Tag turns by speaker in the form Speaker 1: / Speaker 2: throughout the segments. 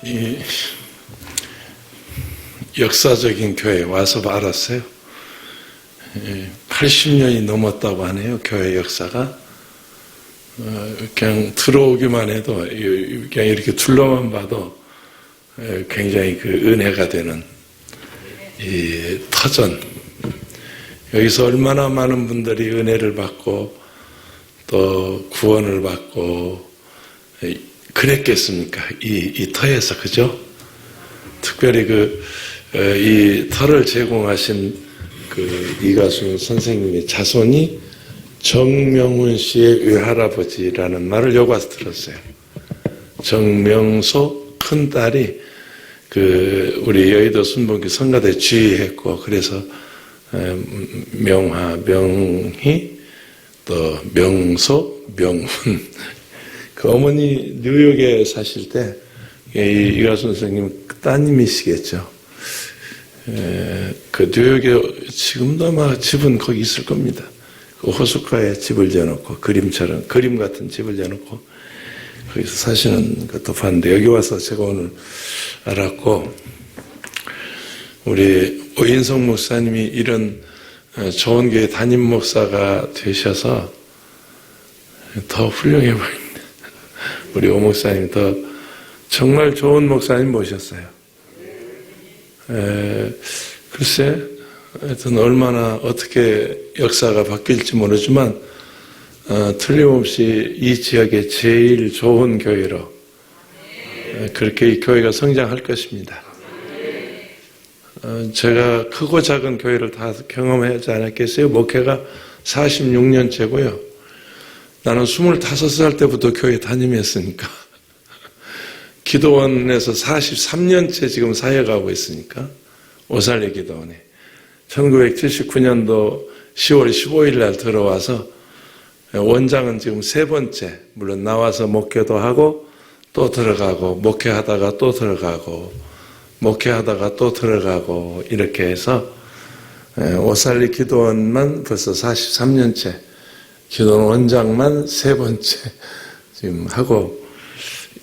Speaker 1: 이 역사적인 교회에 와서 알았어요. 80년이 넘었다고 하네요. 교회 역사가. 그냥 들어오기만 해도 그냥 이렇게 둘러만 봐도 굉장히 그 은혜가 되는 이 터전. 여기서 얼마나 많은 분들이 은혜를 받고 또 구원을 받고 그랬겠습니까? 이 터에서, 그죠? 특별히 이 터를 제공하신 이가수 선생님의 자손이 정명훈 씨의 외할아버지라는 말을 여기 와서 들었어요. 정명소 큰딸이 우리 여의도 순복교 성가대 주의했고, 그래서 명화, 명희, 또 명소, 명훈. 그 어머니 뉴욕에 사실 때 이가수 선생님 따님이시겠죠. 그 뉴욕에 지금도 아마 집은 거기 있을 겁니다. 그 호숫가에 집을 지어놓고 그림처럼 그림 같은 집을 지어놓고 거기서 사시는 것도 봤는데 여기 와서 제가 오늘 알았고, 우리 오인성 목사님이 이런 좋은 교회 담임 목사가 되셔서 더 훌륭해 보입니다. 우리 오 목사님 더 정말 좋은 목사님 모셨어요. 글쎄, 하여튼 얼마나 어떻게 역사가 바뀔지 모르지만 틀림없이 이 지역의 제일 좋은 교회로 그렇게 이 교회가 성장할 것입니다. 제가 크고 작은 교회를 다 경험하지 않았겠어요? 목회가 46년째고요. 나는 25살 때부터 교회 다니면서니까 기도원에서 43년째 지금 사역하고 있으니까, 오살리 기도원에 1979년도 10월 15일 날 들어와서 원장은 지금 3번째, 물론 나와서 목회도 하고 또 들어가고 목회하다가 또 들어가고 목회하다가 또 들어가고 이렇게 해서 오살리 기도원만 벌써 43년째, 기도원 원장만 3번째 지금 하고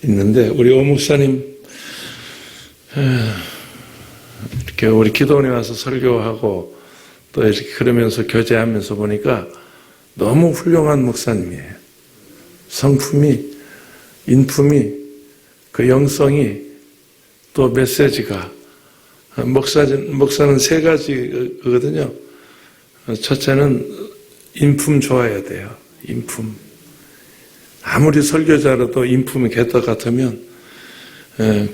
Speaker 1: 있는데, 우리 오 목사님 이렇게 우리 기도원에 와서 설교하고 또 이렇게 그러면서 교제하면서 보니까 너무 훌륭한 목사님이에요. 성품이, 인품이, 그 영성이, 또 메시지가. 목사는 3가지거든요. 첫째는 인품 좋아야 돼요. 인품. 아무리 설교자라도 인품이 개떡 같으면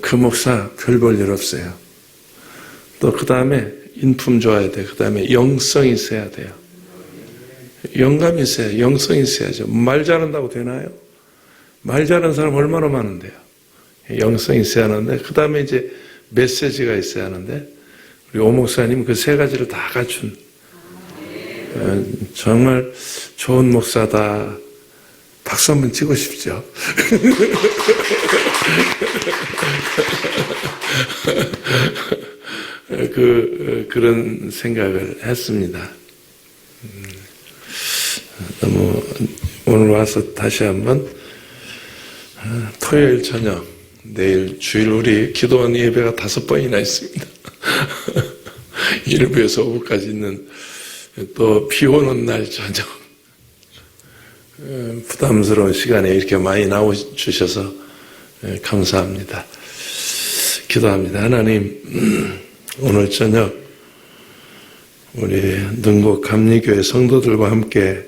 Speaker 1: 그 목사 별 볼 일 없어요. 또 그 다음에 인품 좋아야 돼요. 그 다음에 영성이 있어야 돼요. 영감이 있어야, 영성이 있어야죠. 말 잘한다고 되나요? 말 잘하는 사람 얼마나 많은데요. 영성이 있어야 하는데, 그 다음에 이제 메시지가 있어야 하는데, 우리 오 목사님 그 3가지를 다 갖춘 정말 좋은 목사다. 박수 한번 치고 싶죠. 그런 생각을 했습니다. 너무 오늘 와서 다시 한번 토요일 저녁, 내일 주일 우리 기도원 예배가 5번이나 있습니다. 1부에서 5부까지 있는, 또 비 오는 날 저녁, 부담스러운 시간에 이렇게 많이 나와주셔서 감사합니다. 기도합니다. 하나님, 오늘 저녁 우리 능곡 감리교회 성도들과 함께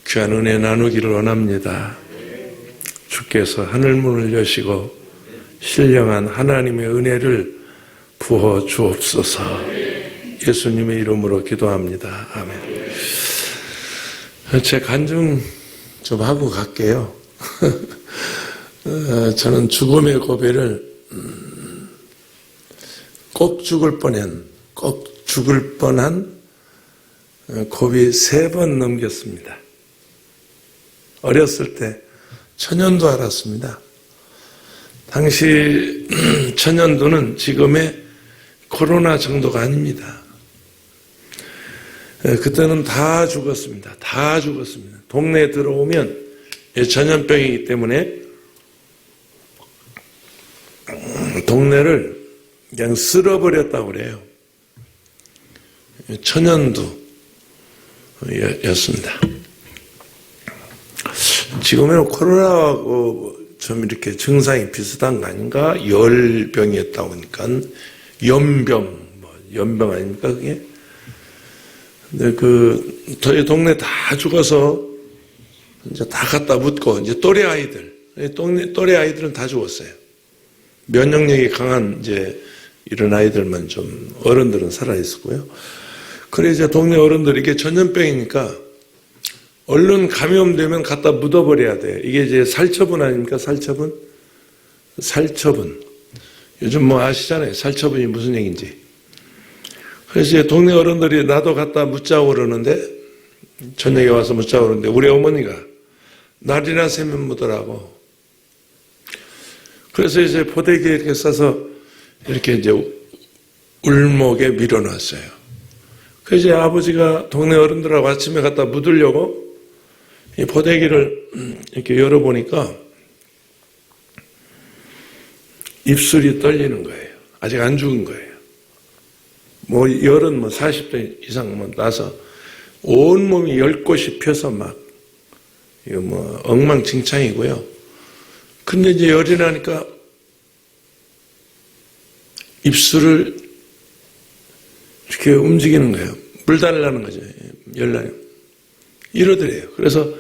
Speaker 1: 귀한 은혜 나누기를 원합니다. 주께서 하늘문을 여시고 신령한 하나님의 은혜를 부어 주옵소서. 예수님의 이름으로 기도합니다. 아멘. 제 간증 좀 하고 갈게요. 저는 죽음의 고비를 꼭 죽을 뻔한 고비 3번 넘겼습니다. 어렸을 때 천연두 알았습니다. 당시 천연두는 지금의 코로나 정도가 아닙니다. 그때는 다 죽었습니다. 다 죽었습니다. 동네에 들어오면 전염병이기 때문에 동네를 그냥 쓸어버렸다고 그래요. 천연두였습니다. 지금은 코로나하고 좀 이렇게 증상이 비슷한 거 아닌가? 열병이었다고 하니까 연병, 연병 아닙니까 그게? 근데 저희 동네 다 죽어서 이제 다 갖다 묻고 이제 또래 아이들은 다 죽었어요. 면역력이 강한 이제 이런 아이들만 좀 어른들은 살아 있었고요. 그래 이제 동네 어른들이 이게 전염병이니까 얼른 감염되면 갖다 묻어버려야 돼. 이게 이제 살처분 아닙니까? 살처분. 요즘 뭐 아시잖아요. 살처분이 무슨 얘기인지. 그래서 이제 동네 어른들이 나도 갖다 묻자고 그러는데, 저녁에 와서 묻자고 그러는데, 우리 어머니가 날이나 새면 묻으라고. 그래서 이제 포대기에 이렇게 싸서 이렇게 이제 울목에 밀어놨어요. 그래서 이제 아버지가 동네 어른들하고 아침에 갖다 묻으려고 이 포대기를 이렇게 열어보니까 입술이 떨리는 거예요. 아직 안 죽은 거예요. 열은 40대 이상 나서 온몸이 10곳이 펴서 이거 엉망진창이고요. 근데 이제 열이 나니까 입술을 이렇게 움직이는 거예요. 물 달라는 거죠. 열나요. 이러더래요. 그래서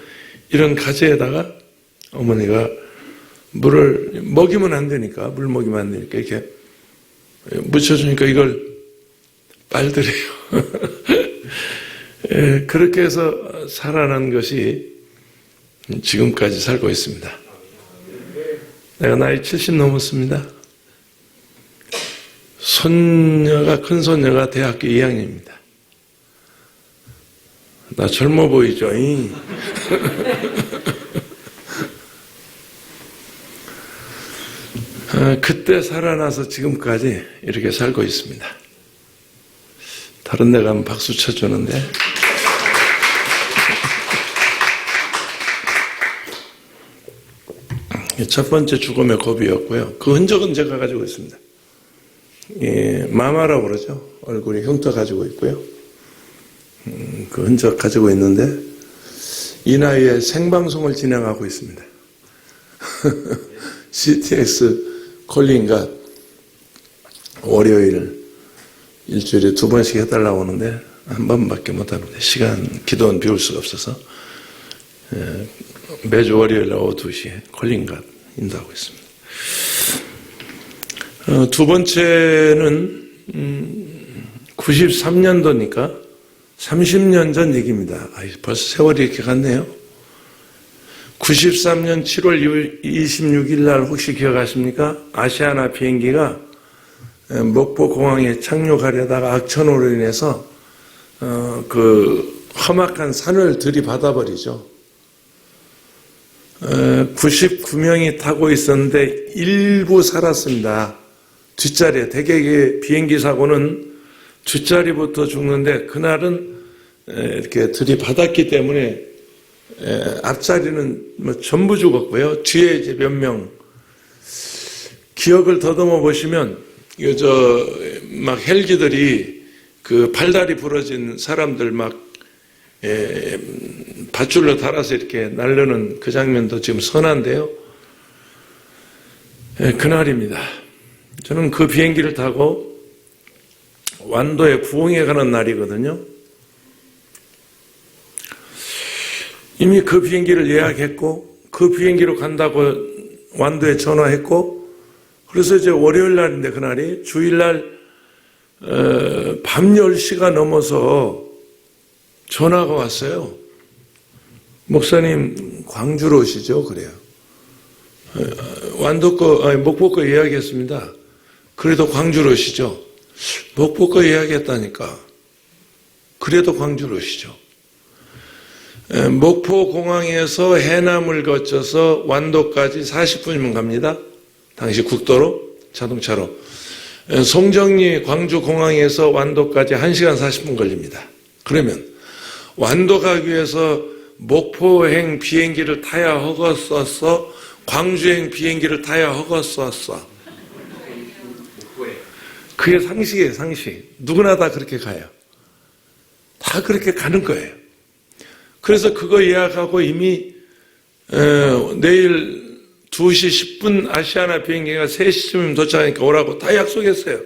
Speaker 1: 이런 가재에다가 어머니가 물을 먹이면 안 되니까, 물 먹이면 안 되니까 이렇게 묻혀주니까 이걸 빨더래요. 그렇게 해서 살아난 것이 지금까지 살고 있습니다. 내가 나이 70 넘었습니다. 큰 손녀가 대학교 2학년입니다. 나 젊어 보이죠? 그때 살아나서 지금까지 이렇게 살고 있습니다. 다른 데 가면 박수 쳐주는데 첫 번째 죽음의 고비였고요. 그 흔적은 제가 가지고 있습니다. 마마라고 그러죠. 얼굴에 흉터 가지고 있고요. 그 흔적 가지고 있는데 이 나이에 생방송을 진행하고 있습니다. CTX 콜링가 월요일 일주일에 2번씩 해달라고 하는데 한 번밖에 못합니다. 기도는 비울 수가 없어서 매주 월요일 오후 2시에 콜링가 인도하고 있습니다. 두 번째는 93년도니까 30년 전 얘기입니다. 벌써 세월이 이렇게 갔네요. 93년 7월 26일 날 혹시 기억하십니까? 아시아나 비행기가 목포 공항에 착륙하려다가 악천후로 인해서 그 험악한 산을 들이받아 버리죠. 99명이 타고 있었는데 일부 살았습니다. 뒷자리에 대개 비행기 사고는 뒷자리부터 죽는데 그날은 이렇게 들이받았기 때문에 앞자리는 전부 죽었고요. 뒤에 이제 몇 명 기억을 더듬어 보시면 막 헬기들이 그 팔다리 부러진 사람들 밧줄로 달아서 이렇게 날르는 그 장면도 지금 선한데요. 그날입니다. 저는 그 비행기를 타고 완도에 부흥에 가는 날이거든요. 이미 그 비행기를 예약했고 그 비행기로 간다고 완도에 전화했고 그래서 이제 월요일 날인데 그날이 주일날 밤 10시가 넘어서 전화가 왔어요. 목사님 광주로 오시죠? 그래요. 목포 거 예약했습니다. 그래도 광주로 오시죠? 목포 거 예약했다니까. 그래도 광주로 오시죠? 목포 공항에서 해남을 거쳐서 완도까지 40분이면 갑니다. 당시 국도로, 자동차로. 송정리 광주 공항에서 완도까지 1시간 40분 걸립니다. 그러면 완도 가기 위해서 목포행 비행기를 타야 허겄었어? 광주행 비행기를 타야 허겄었어? 그게 상식이에요, 상식. 누구나 다 그렇게 가요. 다 그렇게 가는 거예요. 그래서 그거 예약하고 이미 내일 2시 10분 아시아나 비행기가 3시쯤 도착하니까 오라고 다 약속했어요.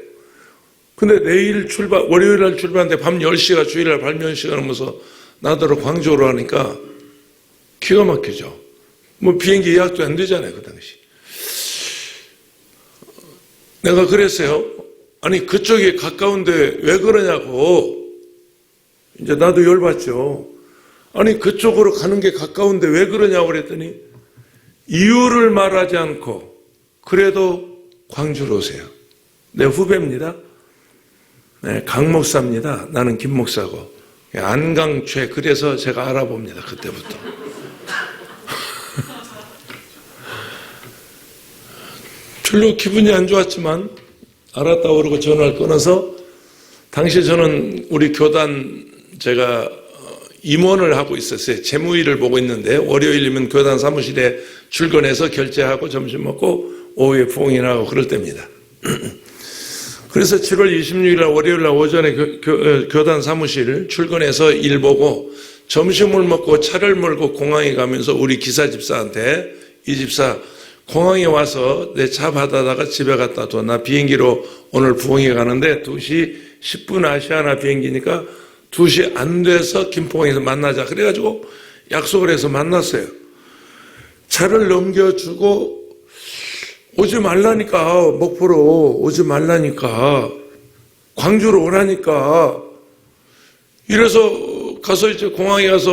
Speaker 1: 근데 내일 월요일 날 출발하는데 밤 10시가 주일날 발면 시간 오면서 나더러 광주로 하니까 기가 막히죠. 뭐 비행기 예약도 안 되잖아요, 그 당시. 내가 그랬어요. 아니, 그쪽이 가까운데 왜 그러냐고. 이제 나도 열받죠. 아니, 그쪽으로 가는 게 가까운데 왜 그러냐고 그랬더니 이유를 말하지 않고 그래도 광주로 오세요. 내 후배입니다. 네, 강 목사입니다. 나는 김 목사고. 안강최, 그래서 제가 알아봅니다. 그때부터. 별로 기분이 안 좋았지만 알았다고 그러고 전화를 끊어서, 당시 저는 우리 교단 제가 임원을 하고 있었어요. 재무일을 보고 있는데 월요일이면 교단 사무실에 출근해서 결제하고 점심 먹고 오후에 부흥회하고 그럴 때입니다. 그래서 7월 26일 날 월요일 날 오전에 교단 사무실 출근해서 일 보고 점심을 먹고 차를 몰고 공항에 가면서 우리 기사 집사한테, 이 집사 공항에 와서 내 차 받아다가 집에 갖다 둬. 나 비행기로 오늘 부흥회 가는데 2시 10분 아시아나 비행기니까 2시 안 돼서 김포항에서 만나자. 그래가지고 약속을 해서 만났어요. 차를 넘겨주고 오지 말라니까, 목포로 오지 말라니까, 광주로 오라니까. 이래서 가서 이제 공항에 가서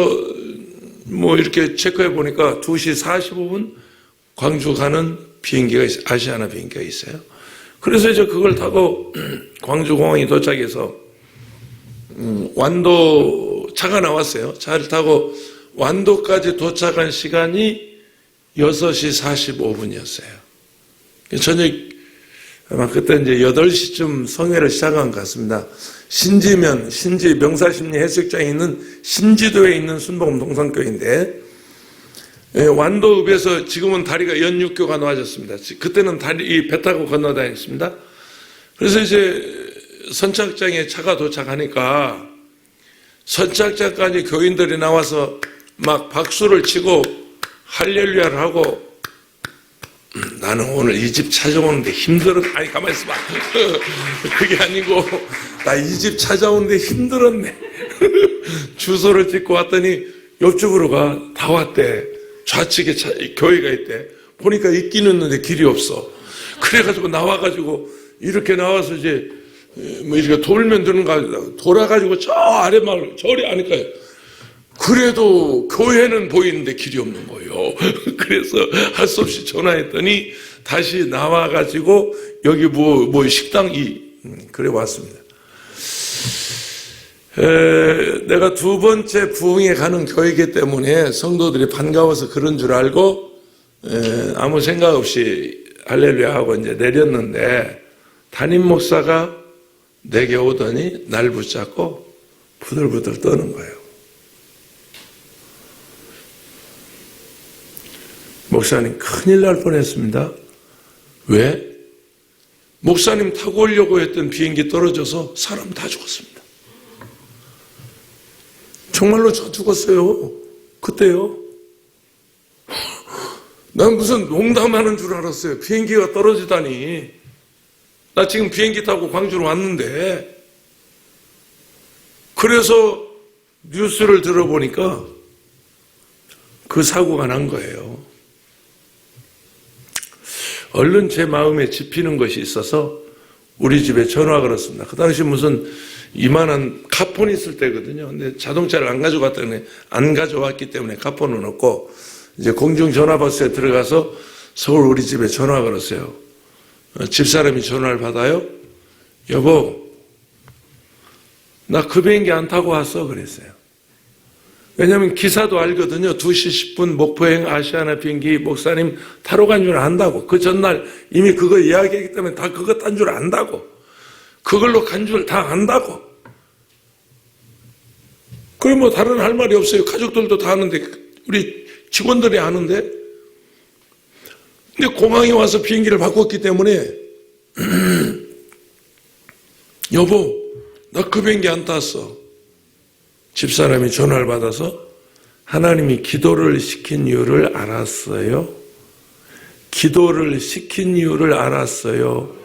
Speaker 1: 뭐 이렇게 체크해 보니까 2시 45분 광주 가는 비행기가 있어요. 아시아나 비행기가 있어요. 그래서 이제 그걸 타고 광주 공항에 도착해서 완도 차가 나왔어요. 차를 타고 완도까지 도착한 시간이 6시 45분이었어요. 저녁, 아마 그때 이제 8시쯤 성회를 시작한 것 같습니다. 신지 명사심리 해수욕장에 있는 신지도에 있는 순복음 동산교회인데, 완도읍에서 지금은 다리가 연육교가 놓아졌습니다. 그때는 배 타고 건너다녔습니다. 그래서 이제 선착장에 차가 도착하니까 선착장까지 교인들이 나와서 막 박수를 치고 할렐루야를 하고, 나는 오늘 이 집 찾아오는데 힘들었네. 아니, 가만히 있어봐. 그게 아니고, 나 이 집 찾아오는데 힘들었네. 주소를 찍고 왔더니 옆집으로 다 왔대. 좌측에 교회가 있대. 보니까 있긴 있는데 길이 없어. 그래가지고 나와가지고 이렇게 나와서 이제 뭐 이렇게 돌면 되는가, 돌아가지고 저 아래 마을, 저리 아니까요. 그래도 교회는 보이는데 길이 없는 거예요. 그래서 할 수 없이 전화했더니 다시 나와가지고 여기 뭐 식당이, 그래 왔습니다. 내가 2번째 부흥에 가는 교회이기 때문에 성도들이 반가워서 그런 줄 알고 아무 생각 없이 할렐루야 하고 이제 내렸는데, 담임 목사가 내게 오더니 날 붙잡고 부들부들 떠는 거예요. 목사님, 큰일 날 뻔했습니다. 왜? 목사님 타고 오려고 했던 비행기 떨어져서 사람 다 죽었습니다. 정말로 저 죽었어요. 그때요. 난 무슨 농담하는 줄 알았어요. 비행기가 떨어지다니. 나 지금 비행기 타고 광주로 왔는데. 그래서 뉴스를 들어보니까 그 사고가 난 거예요. 얼른 제 마음에 집히는 것이 있어서 우리 집에 전화가 걸었습니다. 그 당시 무슨 이만한 카폰이 있을 때거든요. 근데 자동차를 안 가져왔기 때문에 카폰은 없고, 이제 공중전화버스에 들어가서 서울 우리 집에 전화가 걸었어요. 집사람이 전화를 받아요. 여보, 나 그 비행기 안 타고 왔어. 그랬어요. 왜냐하면 기사도 알거든요. 2시 10분 목포행 아시아나 비행기 목사님 타러 간 줄 안다고. 그 전날 이미 그거 이야기했기 때문에 다 그거 딴 줄 안다고. 그걸로 간 줄 다 안다고. 그래 뭐 다른 할 말이 없어요. 가족들도 다 아는데, 우리 직원들이 아는데. 근데 공항에 와서 비행기를 바꿨기 때문에 여보, 나 그 비행기 안 탔어. 집사람이 전화를 받아서 하나님이 기도를 시킨 이유를 알았어요. 기도를 시킨 이유를 알았어요.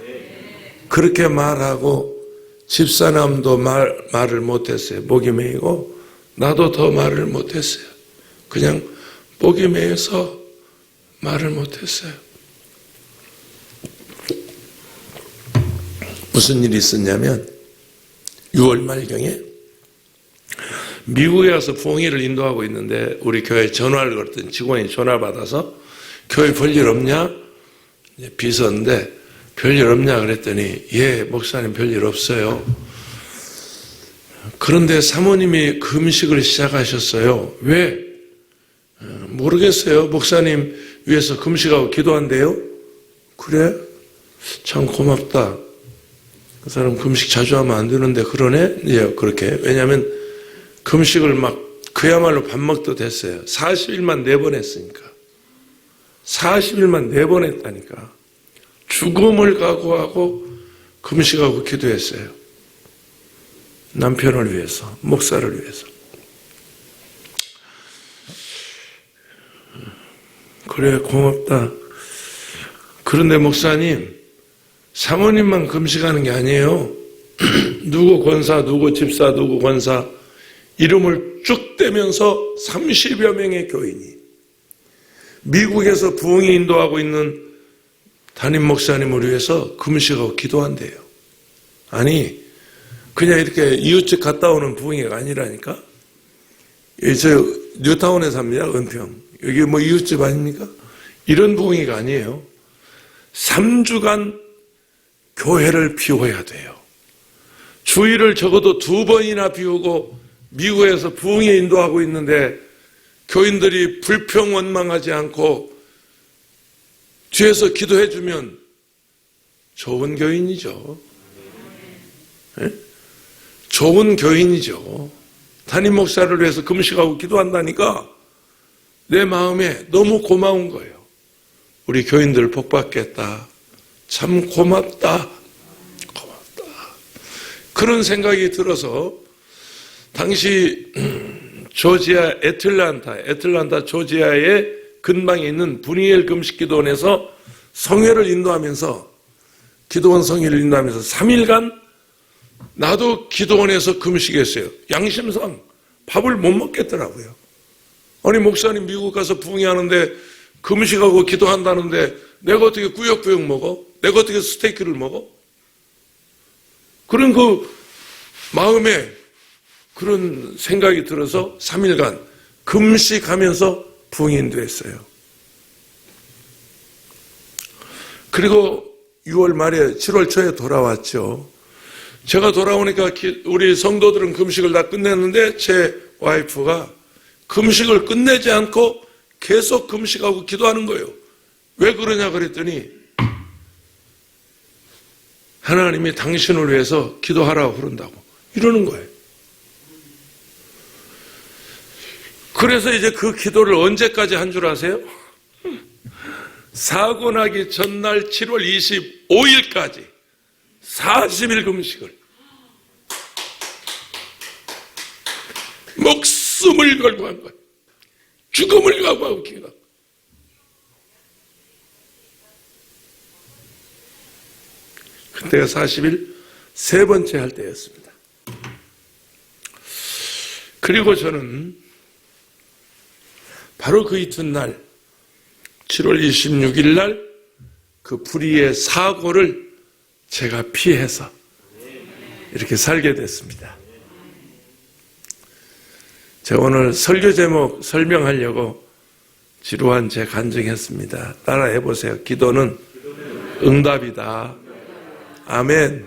Speaker 1: 그렇게 말하고 집사람도 말을 못했어요. 목이 메이고 나도 더 말을 못했어요. 그냥 목이 메여서 말을 못했어요. 무슨 일이 있었냐면 6월 말경에 미국에 가서 부흥회를 인도하고 있는데 우리 교회에 전화를 걸었더니 직원이 전화 받아서 교회 별일 없냐? 비서인데 별일 없냐 그랬더니 예, 목사님 별일 없어요. 그런데 사모님이 금식을 시작하셨어요. 왜? 모르겠어요. 목사님 위해서 금식하고 기도한대요. 그래? 참 고맙다. 그 사람 금식 자주 하면 안 되는데 그러네? 예, 그렇게. 왜냐하면 금식을 막 그야말로 밥 먹도 됐어요. 40일만 4번 했으니까. 40일만 4번 했다니까. 죽음을 각오하고 금식하고 기도했어요. 남편을 위해서, 목사를 위해서. 그래, 고맙다. 그런데 목사님, 사모님만 금식하는 게 아니에요. 누구 권사, 누구 집사, 누구 권사 이름을 쭉 떼면서 30여 명의 교인이 미국에서 부흥회 인도하고 있는 담임 목사님을 위해서 금식하고 기도한대요. 아니, 그냥 이렇게 이웃집 갔다 오는 부흥회가 아니라니까. 저 뉴타운에 삽니다. 은평. 여기 뭐 이웃집 아닙니까? 이런 부흥회가 아니에요. 3주간 교회를 비워야 돼요. 주일을 적어도 2번이나 비우고 미국에서 부흥회 인도하고 있는데 교인들이 불평원망하지 않고 뒤에서 기도해주면 좋은 교인이죠. 네? 좋은 교인이죠. 담임 목사를 위해서 금식하고 기도한다니까 내 마음에 너무 고마운 거예요. 우리 교인들 복 받겠다. 참 고맙다. 고맙다. 그런 생각이 들어서 당시 조지아 애틀란타 조지아의 근방에 있는 분이엘 금식기도원에서 성회를 인도하면서 기도원 성회를 인도하면서 3일간 나도 기도원에서 금식했어요. 양심상 밥을 못 먹겠더라고요. 아니 목사님 미국 가서 부흥회하는데 금식하고 기도한다는데 내가 어떻게 꾸역꾸역 먹어? 내가 어떻게 스테이크를 먹어? 그런 그 마음에 그런 생각이 들어서 3일간 금식하면서 부흥인도 했어요. 그리고 6월 말에 7월 초에 돌아왔죠. 제가 돌아오니까 우리 성도들은 금식을 다 끝냈는데 제 와이프가 금식을 끝내지 않고 계속 금식하고 기도하는 거예요. 왜 그러냐 그랬더니 하나님이 당신을 위해서 기도하라고 그런다고 이러는 거예요. 그래서 이제 그 기도를 언제까지 한 줄 아세요? 사고 나기 전날 7월 25일까지 40일 금식을 목숨을 걸고 한 거예요. 죽음을 각오하고 기도. 그때가 40일 세 번째 할 때였습니다. 그리고 저는 바로 그 이튿날 7월 26일 날 그 불의의 사고를 제가 피해서 이렇게 살게 됐습니다. 제가 오늘 설교 제목 설명하려고 지루한 제 간증했습니다. 따라해 보세요. 기도는 응답이다. 아멘.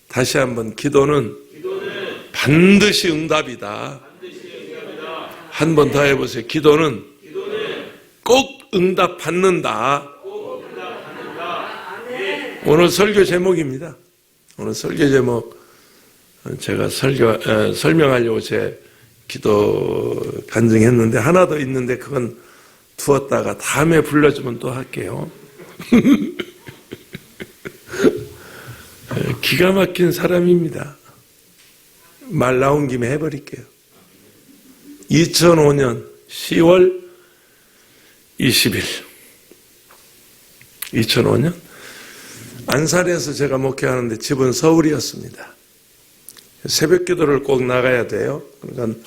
Speaker 1: 다시 한번 기도는 반드시 응답이다. 한 번 더 해보세요. 기도는 꼭 응답받는다. 오늘 설교 제목입니다. 오늘 설교 제목 제가 설명하려고 제 기도 간증했는데 하나 더 있는데 그건 두었다가 다음에 불러주면 또 할게요. 기가 막힌 사람입니다. 말 나온 김에 해버릴게요. 2005년 10월 20일 2005년 안산에서 제가 목회하는데 집은 서울이었습니다. 새벽 기도를 꼭 나가야 돼요. 그러니까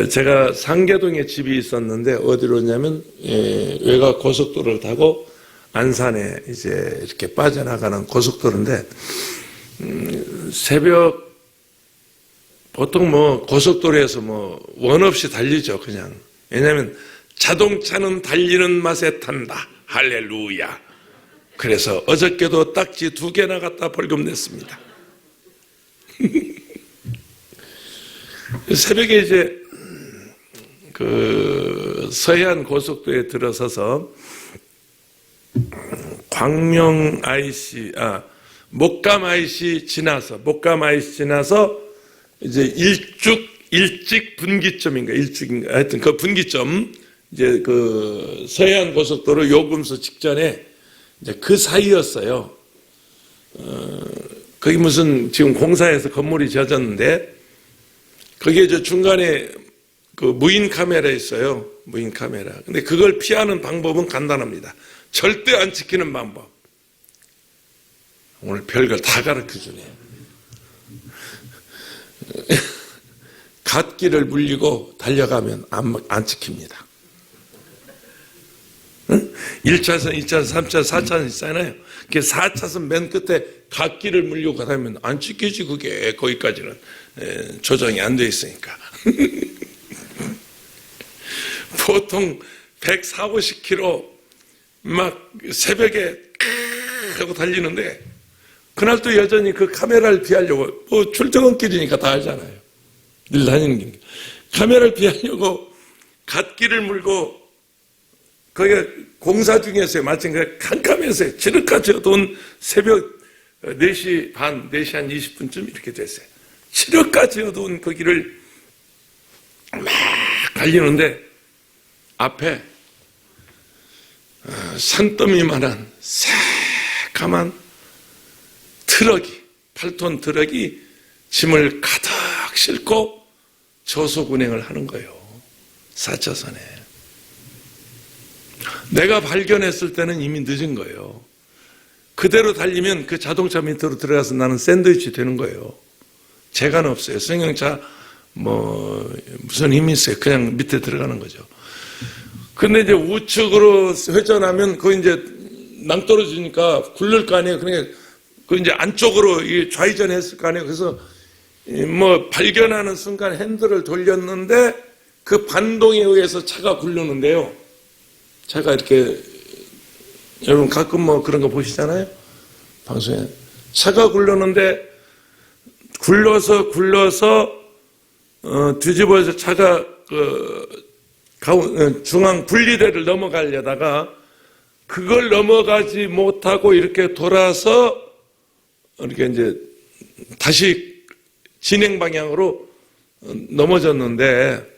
Speaker 1: 제가 상계동에 집이 있었는데 어디로냐면 외곽 고속도로를 타고 안산에 이제 이렇게 빠져나가는 고속도로인데 새벽 보통 뭐 고속도로에서 뭐 원 없이 달리죠 그냥. 왜냐하면 자동차는 달리는 맛에 탄다. 할렐루야. 그래서 어저께도 딱지 2개나 갖다 벌금 냈습니다. 새벽에 이제 그 서해안 고속도로에 들어서서 목감 IC 지나서 이제 일찍 분기점인가 하여튼 그 분기점 이제 그 서해안 고속도로 요금소 직전에 이제 그 사이였어요. 거기 무슨 지금 공사해서 건물이 젖었는데 거기에 저 중간에 그 무인 카메라 있어요. 무인 카메라. 근데 그걸 피하는 방법은 간단합니다. 절대 안 지키는 방법. 오늘 별걸 다 가르쳐 주네. 갓길을 물리고 달려가면 안 지킵니다. 응? 1차선, 2차선, 3차선, 4차선 있잖아요. 그 4차선 맨 끝에 갓길을 물리고 가다면 안 지키지 그게. 거기까지는 조정이 안 돼 있으니까. 보통 140, 50km 막 새벽에 하고 달리는데 그날 또 여전히 그 카메라를 피하려고 뭐 출퇴근길이니까 다 알잖아요. 늘 다니는 길. 카메라를 피하려고 갓길을 물고 거기가 공사 중이었어요. 마침 캄캄했어요. 지륵같이 어두운 새벽 4시 반, 4시 한 20분쯤 이렇게 됐어요. 지륵같이 어두운 그 길을 막 달리는데 앞에 산더미만한 새까만 트럭이 8톤 트럭이 짐을 가득 싣고 저속 운행을 하는 거예요. 4차선에. 내가 발견했을 때는 이미 늦은 거예요. 그대로 달리면 그 자동차 밑으로 들어가서 나는 샌드위치 되는 거예요. 재간 없어요. 승용차 무슨 힘이 있어요. 그냥 밑에 들어가는 거죠. 근데 이제 우측으로 회전하면 그거 이제 낭떠러지니까 굴릴 거 아니에요. 그러니까 그 이제 안쪽으로 좌회전했을 거 아니에요. 그래서 발견하는 순간 핸들을 돌렸는데 그 반동에 의해서 차가 굴르는데요. 차가 이렇게 여러분 가끔 그런 거 보시잖아요. 방송에 차가 굴르는데 굴러서 뒤집어서 차가 중앙 분리대를 넘어가려다가 그걸 넘어가지 못하고 이렇게 돌아서 이렇게 이제 다시 진행 방향으로 넘어졌는데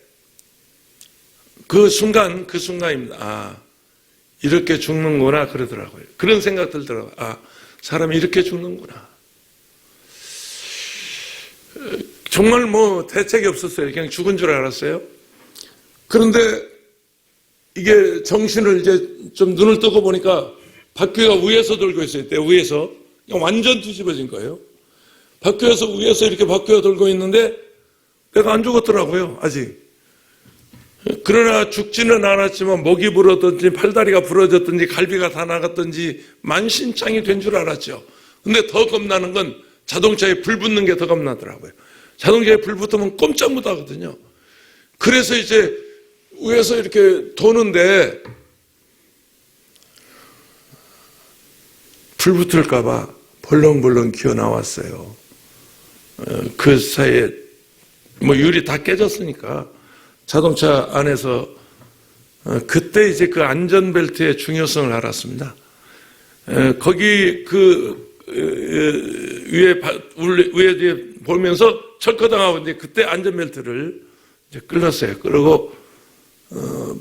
Speaker 1: 그 순간입니다. 아, 이렇게 죽는구나 그러더라고요. 그런 생각 들더라고요. 아, 사람이 이렇게 죽는구나. 정말 대책이 없었어요. 그냥 죽은 줄 알았어요. 그런데 이게 정신을 이제 좀 눈을 뜨고 보니까 바퀴가 위에서 돌고 있어요. 이때 위에서. 완전 뒤집어진 거예요. 바퀴에서 위에서 이렇게 바퀴가 돌고 있는데 내가 안 죽었더라고요. 아직. 그러나 죽지는 않았지만 목이 부러졌든지 팔다리가 부러졌든지 갈비가 다 나갔든지 만신창이 된 줄 알았죠. 근데 더 겁나는 건 자동차에 불 붙는 게 더 겁나더라고요. 자동차에 불 붙으면 꼼짝 못 하거든요. 그래서 이제 위에서 이렇게 도는데 불 붙을까봐 벌렁벌렁 기어 나왔어요. 그 사이에 유리 다 깨졌으니까 자동차 안에서 그때 이제 그 안전벨트의 중요성을 알았습니다. 거기 위에 보면서 철커당하고 이제 그때 안전벨트를 이제 끌었어요. 그리고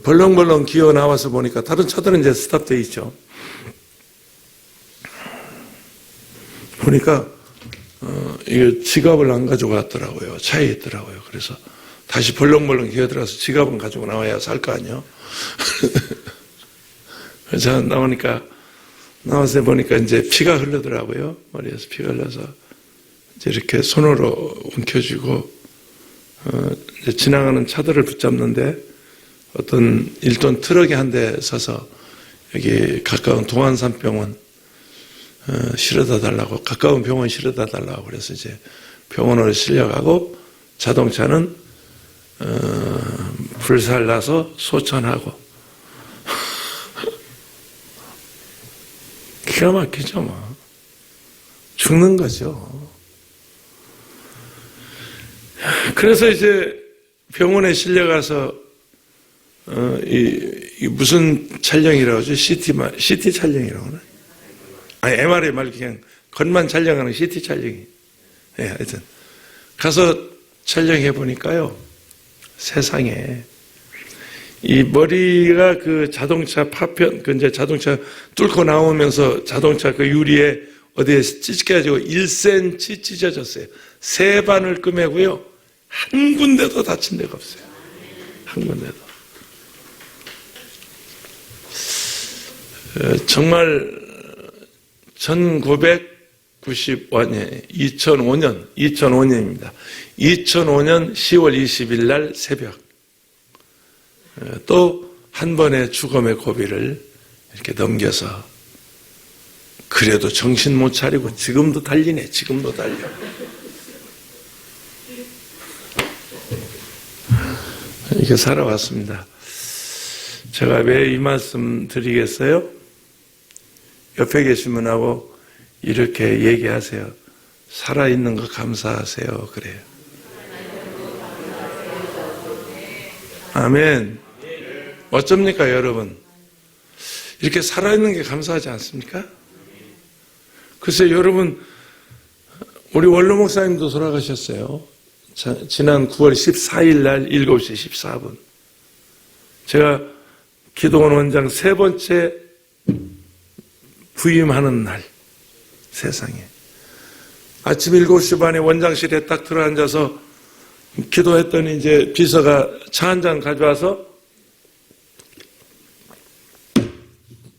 Speaker 1: 벌렁벌렁 기어 나와서 보니까 다른 차들은 이제 스탑되어 있죠. 보니까 이거 지갑을 안 가지고 왔더라고요. 차에 있더라고요. 그래서 다시 벌렁벌렁 기어들어서 지갑은 가지고 나와야 살 거 아니에요. 그래서 나와서 보니까 이제 피가 흐르더라고요. 머리에서 피가 흘러서 이제 이렇게 손으로 움켜쥐고 이제 지나가는 차들을 붙잡는데 어떤 1톤 트럭이 한 대 서서 여기 가까운 동안산병원 실어다 달라고, 가까운 병원 실어다 달라고 그래서 이제 병원으로 실려가고, 자동차는 불살나서 소천하고. 기가 막히죠, 뭐. 죽는 거죠. 그래서 이제 병원에 실려가서 이 무슨 촬영이라고 하죠? CT 촬영이라고 하나? 아니, MRI 말고 그냥 겉만 촬영하는 CT 촬영이. 예, 하여튼. 가서 촬영해 보니까요, 세상에. 이 머리가 그 자동차 파편, 그 이제 자동차 뚫고 나오면서 자동차 그 유리에 어디에 찢겨가지고 1cm 찢어졌어요. 세 반을 끄매고요. 한 군데도 다친 데가 없어요. 한 군데도. 정말 1995년, 2005년입니다. 2005년 10월 20일 날 새벽, 또 한 번의 죽음의 고비를 이렇게 넘겨서, 그래도 정신 못 차리고 지금도 달리네. 지금도 달려. 이렇게 살아왔습니다. 제가 왜 이 말씀 드리겠어요? 옆에 계신 분하고 이렇게 얘기하세요. 살아있는 거 감사하세요. 그래요. 아멘. 어쩝니까, 여러분? 이렇게 살아있는 게 감사하지 않습니까? 글쎄, 여러분, 우리 원로 목사님도 돌아가셨어요. 지난 9월 14일 날 7시 14분. 제가 기도원 원장 세 번째 부임하는 날, 세상에. 아침 7시 반에 원장실에 딱 들어앉아서 기도했더니 이제 비서가 차 한 잔 가져와서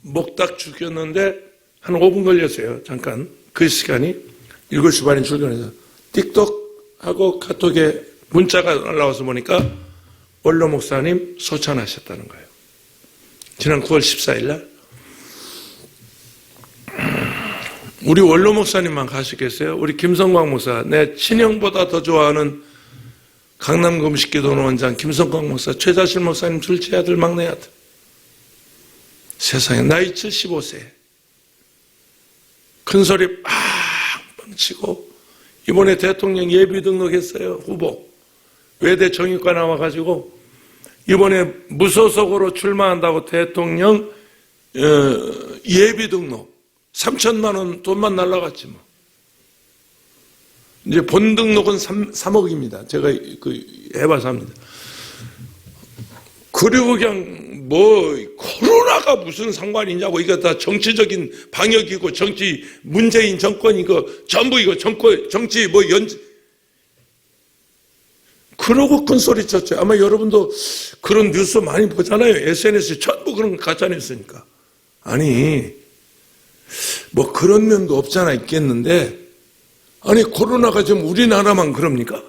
Speaker 1: 목 딱 죽였는데 한 5분 걸렸어요. 잠깐. 그 시간이 7시 반에 출근해서 띡똑 하고 카톡에 문자가 날라와서 보니까 원로 목사님 소천하셨다는 거예요. 지난 9월 14일 날. 우리 원로 목사님만 가시겠어요? 우리 김성광 목사, 내 친형보다 더 좋아하는 강남 금식기도원 원장 김성광 목사, 최자실 목사님 둘째 아들, 막내 아들. 세상에, 나이 75세. 큰 소리 빵빵 치고, 이번에 대통령 예비 등록했어요, 후보. 외대 정유과 나와가지고, 이번에 무소속으로 출마한다고 대통령 예비 등록. 3천만 원 돈만 날라갔지 뭐. 이제 본 등록은 3억입니다. 제가 해봐서 합니다. 그리고 그냥 코로나가 무슨 상관이냐고, 이거 다 정치적인 방역이고, 문재인 정권 전부 정치 그러고 큰 소리 쳤죠. 아마 여러분도 그런 뉴스 많이 보잖아요. SNS에 전부 그런 거 가짜뉴스니까. 아니, 그런 면도 없잖아, 있겠는데, 아니, 코로나가 지금 우리나라만 그럽니까?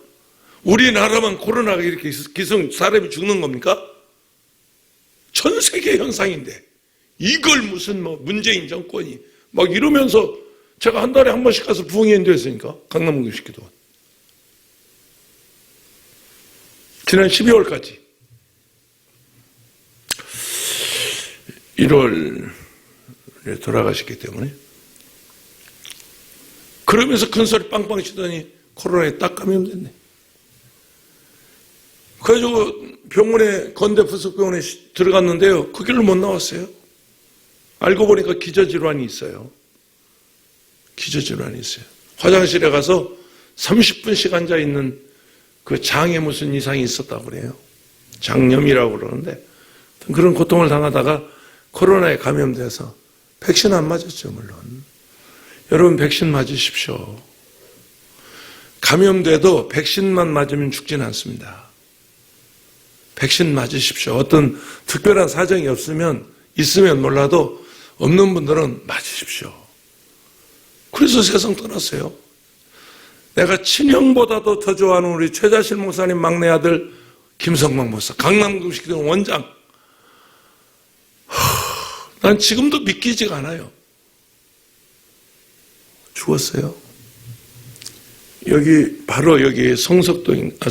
Speaker 1: 우리나라만 코로나가 이렇게 사람이 죽는 겁니까? 전 세계 현상인데, 이걸 무슨 문재인 정권이 이러면서 제가 한 달에 한 번씩 가서 부흥회원도 했으니까, 강남금식기도원. 지난 12월까지. 1월에 돌아가셨기 때문에. 그러면서 큰 소리 빵빵 치더니 코로나에 딱 감염됐네. 그래서 병원에, 건대부속병원에 들어갔는데요. 그 길로 못 나왔어요. 알고 보니까 기저질환이 있어요. 기저질환이 있어요. 화장실에 가서 30분씩 앉아있는 그 장에 무슨 이상이 있었다고 그래요. 장염이라고 그러는데, 그런 고통을 당하다가 코로나에 감염돼서 백신 안 맞았죠, 물론. 여러분 백신 맞으십시오. 감염돼도 백신만 맞으면 죽진 않습니다. 백신 맞으십시오. 어떤 특별한 사정이 있으면 몰라도 없는 분들은 맞으십시오. 그래서 세상 떠났어요. 내가 친형보다도 더 좋아하는 우리 최자실 목사님 막내 아들 김성만 목사, 강남금식교회 원장. 난 지금도 믿기지가 않아요. 죽었어요. 바로 여기 성석동인가?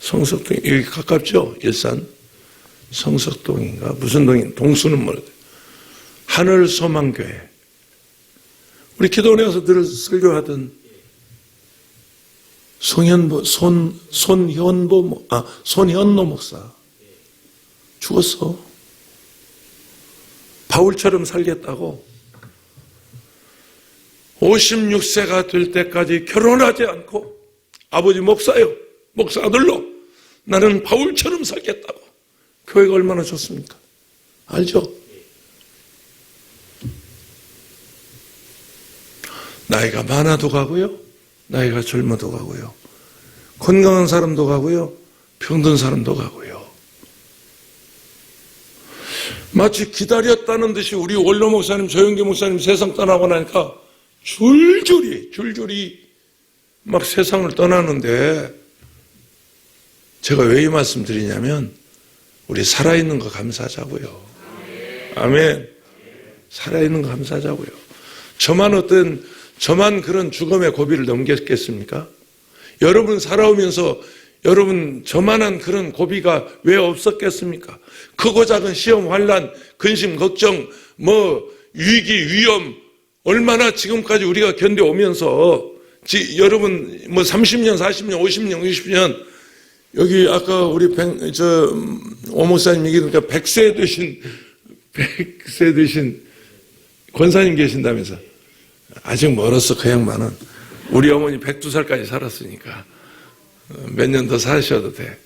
Speaker 1: 성석동, 여기 가깝죠? 일산. 성석동인가? 무슨 동인? 동수는 모르겠어요. 하늘소망교회. 우리 기도원에 가서 늘 설교하던 손현노 목사. 죽었어. 바울처럼 살겠다고 56세가 될 때까지 결혼하지 않고 아버지 목사요. 목사 아들로 나는 바울처럼 살겠다고. 교회가 얼마나 좋습니까? 알죠? 나이가 많아도 가고요. 나이가 젊어도 가고요. 건강한 사람도 가고요. 병든 사람도 가고요. 마치 기다렸다는 듯이 우리 원로 목사님, 조영기 목사님 세상 떠나고 나니까 줄줄이 막 세상을 떠나는데 제가 왜 이 말씀 드리냐면 우리 살아있는 거 감사하자고요. 아멘. 살아있는 거 감사하자고요. 저만 그런 죽음의 고비를 넘겼겠습니까? 여러분 살아오면서 여러분 저만한 그런 고비가 왜 없었겠습니까? 크고 작은 시험, 환난, 근심, 걱정, 위기, 위험 얼마나 지금까지 우리가 견뎌오면서 여러분 30년, 40년, 50년, 60년 여기 아까 우리 오 목사님 얘기하니까 100세 되신 권사님 계신다면서 아직 멀었어. 그 양반은 우리 어머니 102살까지 살았으니까 몇 년 더 사셔도 돼.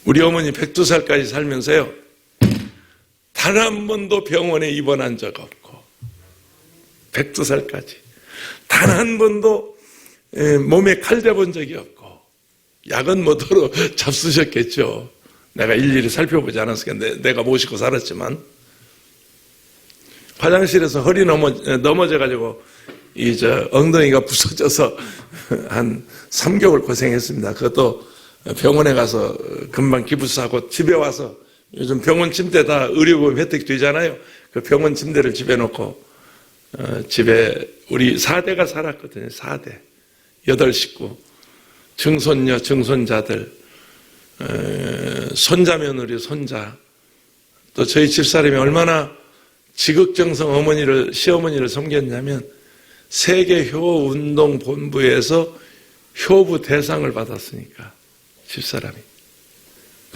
Speaker 1: 우리 어머니 102살까지 살면서요 단 한 번도 병원에 입원한 적 없고 102살까지 단 한 번도 몸에 칼 대본 적이 없고 약은 더러 잡수셨겠죠. 내가 일일이 살펴보지 않았으니까 내가 모시고 살았지만 화장실에서 허리 넘어져가지고 엉덩이가 부서져서 한 3개월 고생했습니다. 그것도 병원에 가서 금방 기부스하고 집에 와서 요즘 병원 침대 다 의료보험 혜택 되잖아요. 그 병원 침대를 집에 놓고 집에 우리 4대가 살았거든요. 4대 8식구 증손녀 증손자들 손자 며느리 손자 또 저희 집사람이 얼마나 지극정성 시어머니를 섬겼냐면 세계 효운동본부에서 효부 대상을 받았으니까 집사람이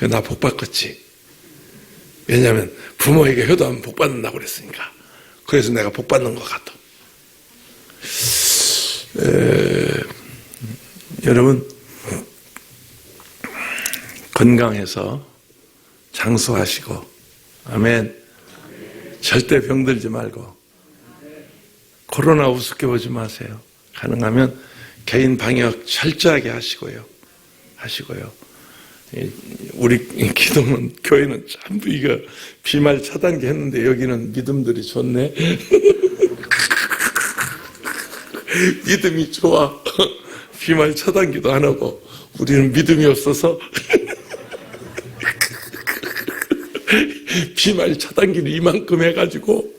Speaker 1: 나 복 받겠지. 왜냐하면 부모에게 효도하면 복 받는다고 그랬으니까. 그래서 내가 복 받는 것 같아. 여러분 건강해서 장수하시고 아멘. 절대 병들지 말고 코로나 우습게 보지 마세요. 가능하면 개인 방역 철저하게 하시고요. 우리 기도는 교회는 전부 이거 비말 차단기 했는데 여기는 믿음들이 좋네. 믿음이 좋아. 비말 차단기도 안 하고 우리는 믿음이 없어서 비말 차단기를 이만큼 해가지고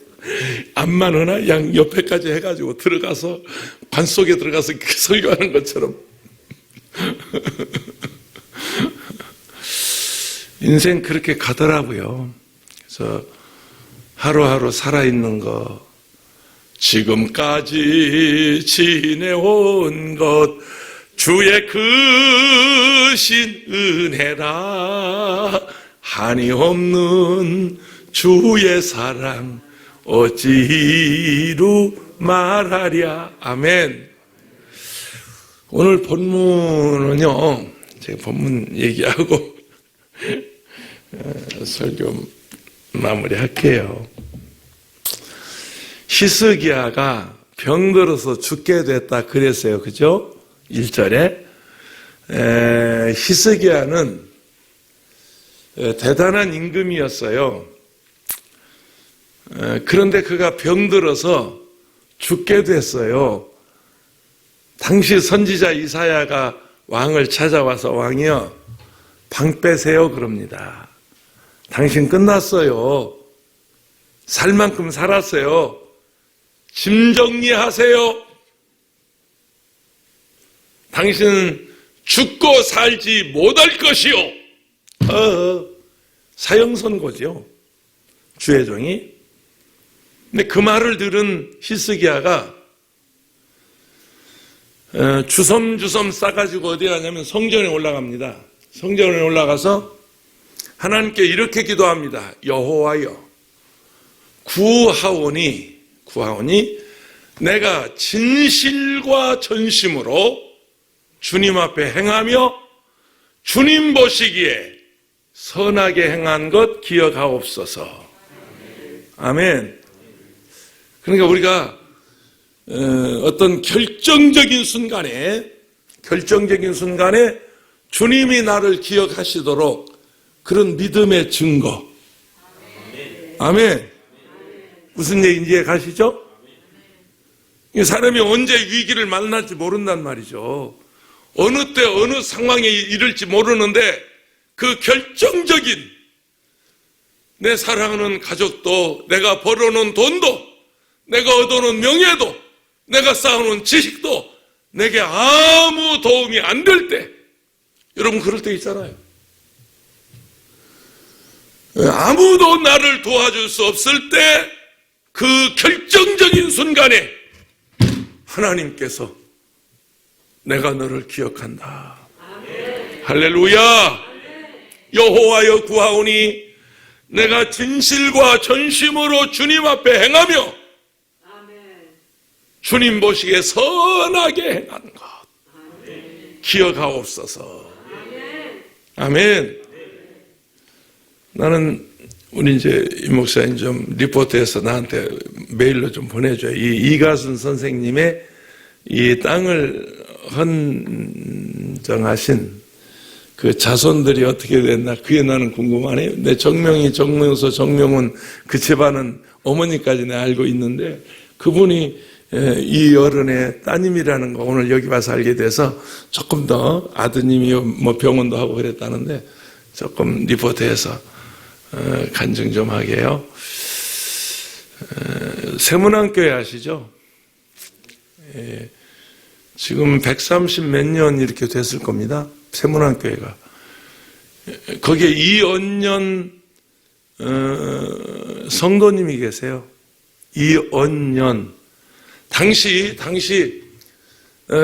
Speaker 1: 앞만 하나 양 옆에까지 해가지고 들어가서 관 속에 들어가서 설교하는 것처럼 인생 그렇게 가더라고요. 그래서 하루하루 살아있는 거 지금까지 지내온 것 주의 크신 은혜라 한이 없는 주의 사랑 어찌로 말하랴. 아멘. 오늘 본문은요 제가 본문 얘기하고 설교 마무리할게요. 히스기야가 병들어서 죽게 됐다 그랬어요. 그죠? 1절에. 히스기야는 대단한 임금이었어요. 그런데 그가 병들어서 죽게 됐어요. 당시 선지자 이사야가 왕을 찾아와서 왕이여 방 빼세요 그럽니다. 당신 끝났어요. 살 만큼 살았어요. 짐 정리하세요. 당신은 죽고 살지 못할 것이요. 사형선고죠. 주의 종이. 근데 그 말을 들은 히스기야가 주섬주섬 싸가지고 어디 가냐면 성전에 올라갑니다. 성전에 올라가서 하나님께 이렇게 기도합니다. 여호와여, 구하오니 내가 진실과 전심으로 주님 앞에 행하며 주님 보시기에 선하게 행한 것 기억하옵소서. 아멘. 그러니까 우리가 어떤 결정적인 순간에 주님이 나를 기억하시도록 그런 믿음의 증거. 아멘. 무슨 얘기인지 이해 가시죠? 사람이 언제 위기를 만날지 모른단 말이죠. 어느 때 어느 상황에 이를지 모르는데 그 결정적인 내 사랑하는 가족도, 내가 벌어놓은 돈도, 내가 얻어놓은 명예도, 내가 쌓아놓은 지식도 내게 아무 도움이 안 될 때, 여러분 그럴 때 있잖아요. 아무도 나를 도와줄 수 없을 때 그 결정적인 순간에 하나님께서 내가 너를 기억한다. 아멘. 할렐루야. 여호와여 구하오니 내가 진실과 전심으로 주님 앞에 행하며 주님 보시기에 선하게 행한 것 기억하옵소서. 아멘. 나는 우리 이제 이 목사님 좀 리포트해서 나한테 메일로 좀 보내줘요. 이 이가순 선생님의 이 땅을 헌정하신 그 자손들이 어떻게 됐나 그게 나는 궁금하네요. 내 정명서 정명훈 그 집안은 어머니까지 내가 알고 있는데 그분이 이 어른의 따님이라는 거 오늘 여기 와서 알게 돼서 조금 더 아드님이 뭐 병원도 하고 그랬다는데 조금 리포트해서 간증 좀 하게요. 세문안교회 아시죠? 지금 130 몇 년 이렇게 됐을 겁니다. 세문안교회가. 거기에 이언년 성도님이 계세요. 이언년. 당시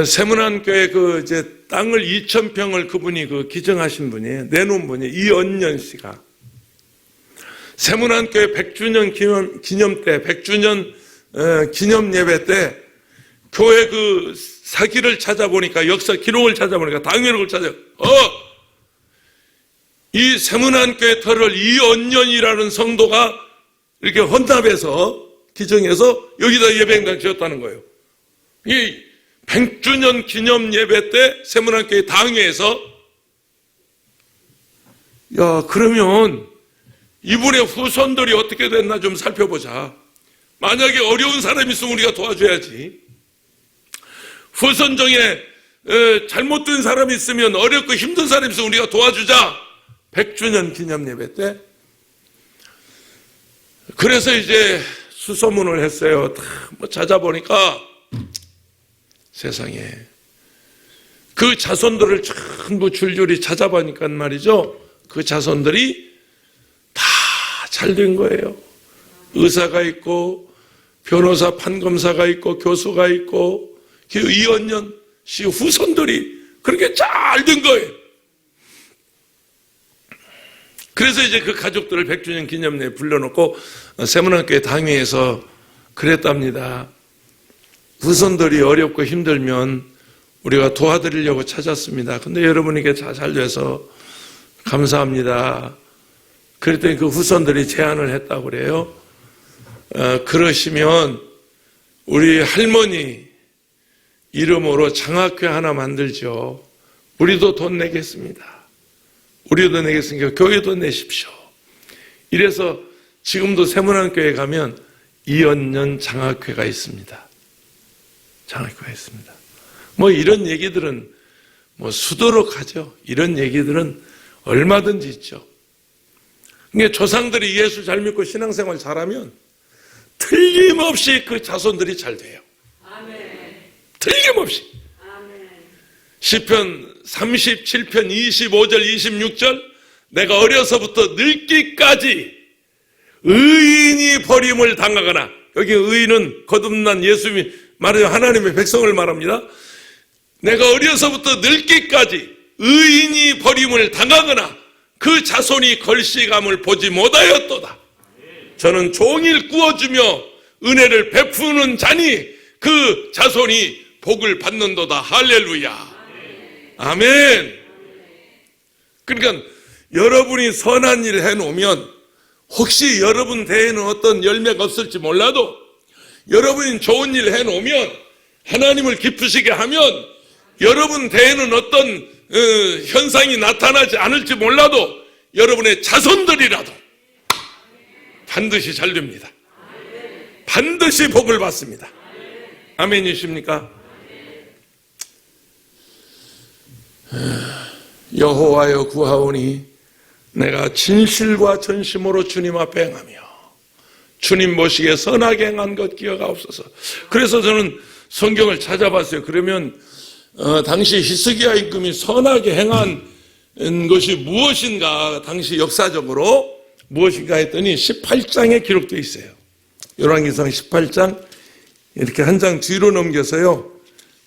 Speaker 1: 세문안교회 그 이제 땅을 2,000평을 그분이 그 기증하신 분이에요. 내놓은 분이에요. 이언년 씨가. 세문안교회 100주년 기념 때, 100주년 기념 예배 때 교회 그 사기를 찾아보니까, 역사 기록을 찾아보니까, 당회록을 이 세문안교회 터를 이언년이라는 성도가 이렇게 헌납해서 기증해서 여기다 예배행당 지었다는 거예요. 이 100주년 기념 예배 때 세문안교회 당회에서, 야, 그러면 이분의 후손들이 어떻게 됐나 좀 살펴보자. 만약에 어려운 사람이 있으면 우리가 도와줘야지. 후손 중에 잘못된 사람이 있으면, 어렵고 힘든 사람이 있으면 우리가 도와주자. 100주년 기념 예배 때. 그래서 이제 수소문을 했어요. 다 뭐 찾아보니까 세상에 그 자손들을 전부 줄줄이 찾아보니까 말이죠. 그 자손들이 다 잘 된 거예요. 의사가 있고 변호사 판검사가 있고 교수가 있고 이언년 씨 후손들이 그렇게 잘 된 거예요. 그래서 이제 그 가족들을 100주년 기념회에 불러놓고 세문안교회 당회에서 그랬답니다. 후손들이 어렵고 힘들면 우리가 도와드리려고 찾았습니다. 근데 여러분에게 잘 돼서 감사합니다. 그랬더니 그 후손들이 제안을 했다고 그래요. 그러시면 우리 할머니 이름으로 장학회 하나 만들죠. 우리도 돈 내겠습니다. 우리도 내겠으니까 교회도 내십시오. 이래서 지금도 세문안교회 가면 이언년 장학회가 있습니다. 장학회가 있습니다. 뭐 이런 얘기들은 뭐 수도록 하죠. 이런 얘기들은 얼마든지 있죠. 그러니까 조상들이 예수 잘 믿고 신앙생활 잘하면 틀림없이 그 자손들이 잘 돼요. 아멘. 틀림없이. 아멘. 시편 37편 25절 26절 내가 어려서부터 늙기까지 의인이 버림을 당하거나, 여기 의인은 거듭난 예수님이 말해요. 하나님의 백성을 말합니다. 내가 어려서부터 늙기까지 의인이 버림을 당하거나 그 자손이 걸시감을 보지 못하였도다. 저는 종일 구워주며 은혜를 베푸는 자니 그 자손이 복을 받는도다. 할렐루야. 아멘. 그러니까 여러분이 선한 일을 해놓으면 혹시 여러분 대에는 어떤 열매가 없을지 몰라도 여러분이 좋은 일을 해놓으면, 하나님을 기쁘시게 하면 여러분 대에는 어떤 현상이 나타나지 않을지 몰라도 여러분의 자손들이라도 반드시 잘 됩니다. 반드시 복을 받습니다. 아멘이십니까? 여호와여 구하오니 내가 진실과 전심으로 주님 앞에 행하며 주님 보시기에 선하게 행한 것 기억하옵소서. 그래서 저는 성경을 찾아봤어요. 그러면 당시 히스기야 임금이 선하게 행한 것이 무엇인가, 당시 역사적으로 무엇인가 했더니 18장에 기록되어 있어요. 열왕기상 18장 이렇게 한 장 뒤로 넘겨서요,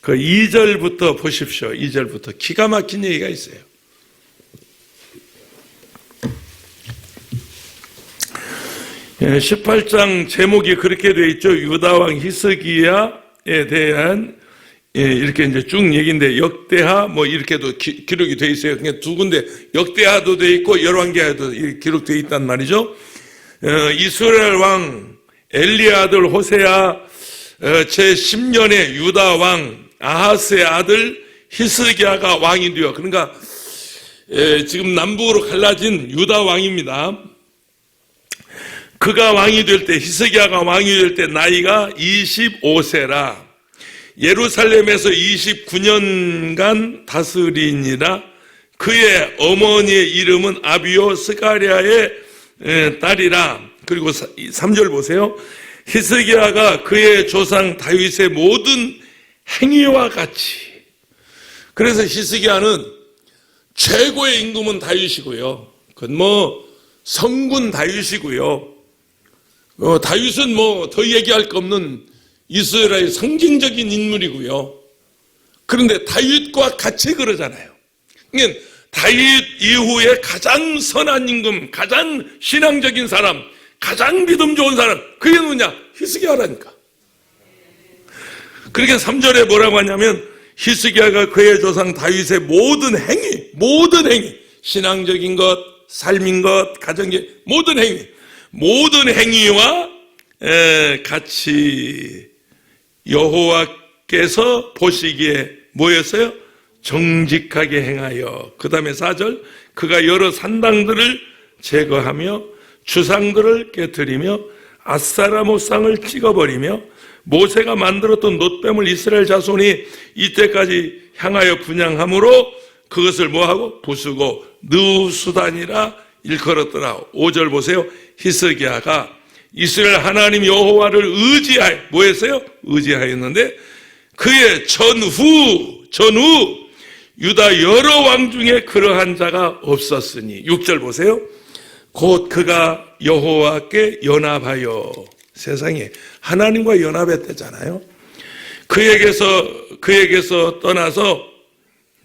Speaker 1: 그 2절부터 보십시오. 2절부터 기가 막힌 얘기가 있어요. 예, 18장 제목이 그렇게 되어 있죠. 유다왕 히스기야에 대한 이렇게 이제 쭉 얘기인데, 역대하 뭐 이렇게도 기록이 되어 있어요. 그냥 두 군데 역대하도 되어 있고 열왕기하도 기록되어 있단 말이죠. 이스라엘 왕 엘리의 아들 호세아 제10년에 유다 왕 아하스의 아들 히스기야가 왕이 되어, 그러니까 지금 남북으로 갈라진 유다 왕입니다. 그가 왕이 될 때, 히스기야가 왕이 될 때 나이가 25세라 예루살렘에서 29년간 다스리니라. 그의 어머니의 이름은 아비오 스가랴의 딸이라. 그리고 3절 보세요. 히스기야가 그의 조상 다윗의 모든 행위와 같이. 그래서 히스기야는 최고의 임금은 다윗이고요. 그건 뭐 성군 다윗이고요. 다윗은 뭐 더 얘기할 거 없는 이스라엘의 상징적인 인물이고요. 그런데 다윗과 같이 그러잖아요. 그러니까 다윗 이후에 가장 선한 임금, 가장 신앙적인 사람, 가장 믿음 좋은 사람, 그게 누구냐? 히스기야라니까. 그러니까 3절에 뭐라고 하냐면, 히스기야가 그의 조상 다윗의 모든 행위, 신앙적인 것, 삶인 것, 가정의 모든 행위와 같이 여호와께서 보시기에 뭐였어요? 정직하게 행하여. 그 다음에 4절, 그가 여러 산당들을 제거하며 주상들을 깨뜨리며 아스타라 모상을 찍어버리며 모세가 만들었던 놋뱀을 이스라엘 자손이 이때까지 향하여 분향함으로 그것을 뭐하고? 부수고 느수단이라 일컬었더라. 5절 보세요. 히스기야가 이스라엘 하나님 여호와를 의지하여, 뭐했어요? 의지하였는데 그의 전후 유다 여러 왕 중에 그러한 자가 없었으니. 6절 보세요. 곧 그가 여호와께 연합하여, 세상에 하나님과 연합했다잖아요. 그에게서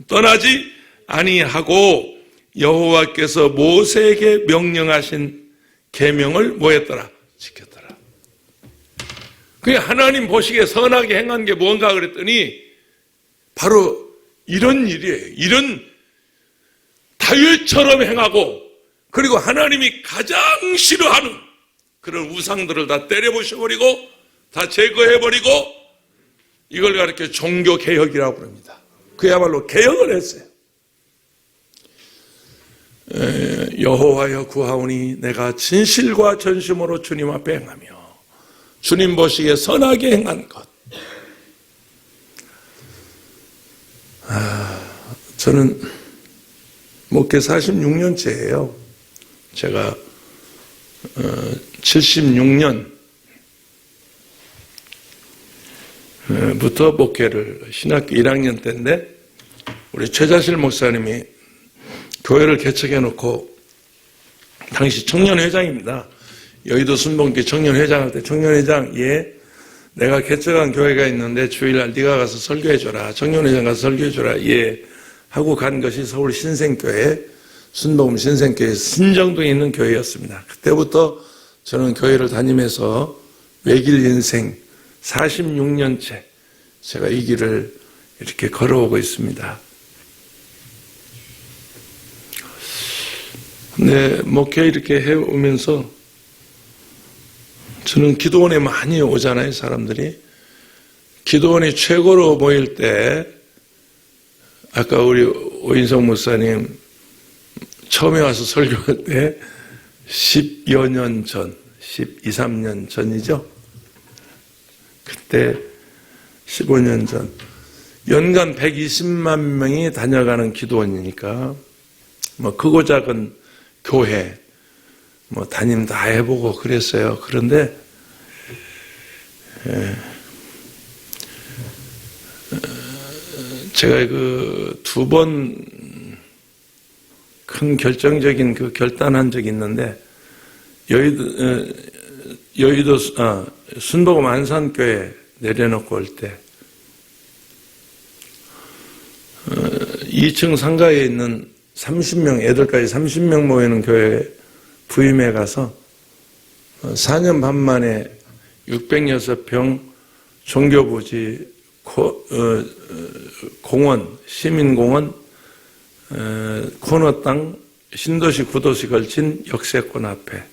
Speaker 1: 떠나지 아니하고 여호와께서 모세에게 명령하신 계명을 뭐했더라? 지켰더라. 그게 하나님 보시기에 선하게 행한 게 뭔가 그랬더니 바로 이런 일이에요. 이런 다윗처럼 행하고, 그리고 하나님이 가장 싫어하는 그런 우상들을 다 때려부셔버리고 다 제거해버리고 이걸 가르쳐 종교개혁이라고 합니다. 그야말로 개혁을 했어요. 여호와여 구하오니 내가 진실과 전심으로 주님 앞에 행하며 주님 보시기에 선하게 행한 것. 저는 목회 46년째예요. 제가 76년 부터 목회를 신학교 1학년 때인데 우리 최자실 목사님이 교회를 개척해 놓고 당시 청년회장입니다. 여의도 순복음교회 청년회장할 때 청년회장 내가 개척한 교회가 있는데 주일날 네가 가서 설교해줘라. 청년회장 가서 설교해줘라. 하고 간 것이 서울 신생교회 순복음 신생교회 신정동에 있는 교회였습니다. 그때부터 저는 교회를 다니면서 외길 인생 46년째 제가 이 길을 이렇게 걸어오고 있습니다. 근데 목회 이렇게 해오면서 저는 기도원에 많이 오잖아요, 사람들이. 기도원이 최고로 모일 때 아까 우리 오인성 목사님 처음에 와서 설교할 때 10여 년 전, 12, 13년 전이죠. 그때 15년 전 연간 120만 명이 다녀가는 기도원이니까 뭐 크고 작은 교회 뭐 담임 다 해보고 그랬어요. 그런데 제가 그 두 번 큰 결정적인 그 결단한 적이 있는데 여의도 순복음 안산교회 내려놓고 올 때 2층 상가에 있는 30명, 애들까지 30명 모이는 교회 부임에 가서 4년 반 만에 606평 종교부지 공원, 시민공원, 코너 땅, 신도시, 구도시 걸친 역세권 앞에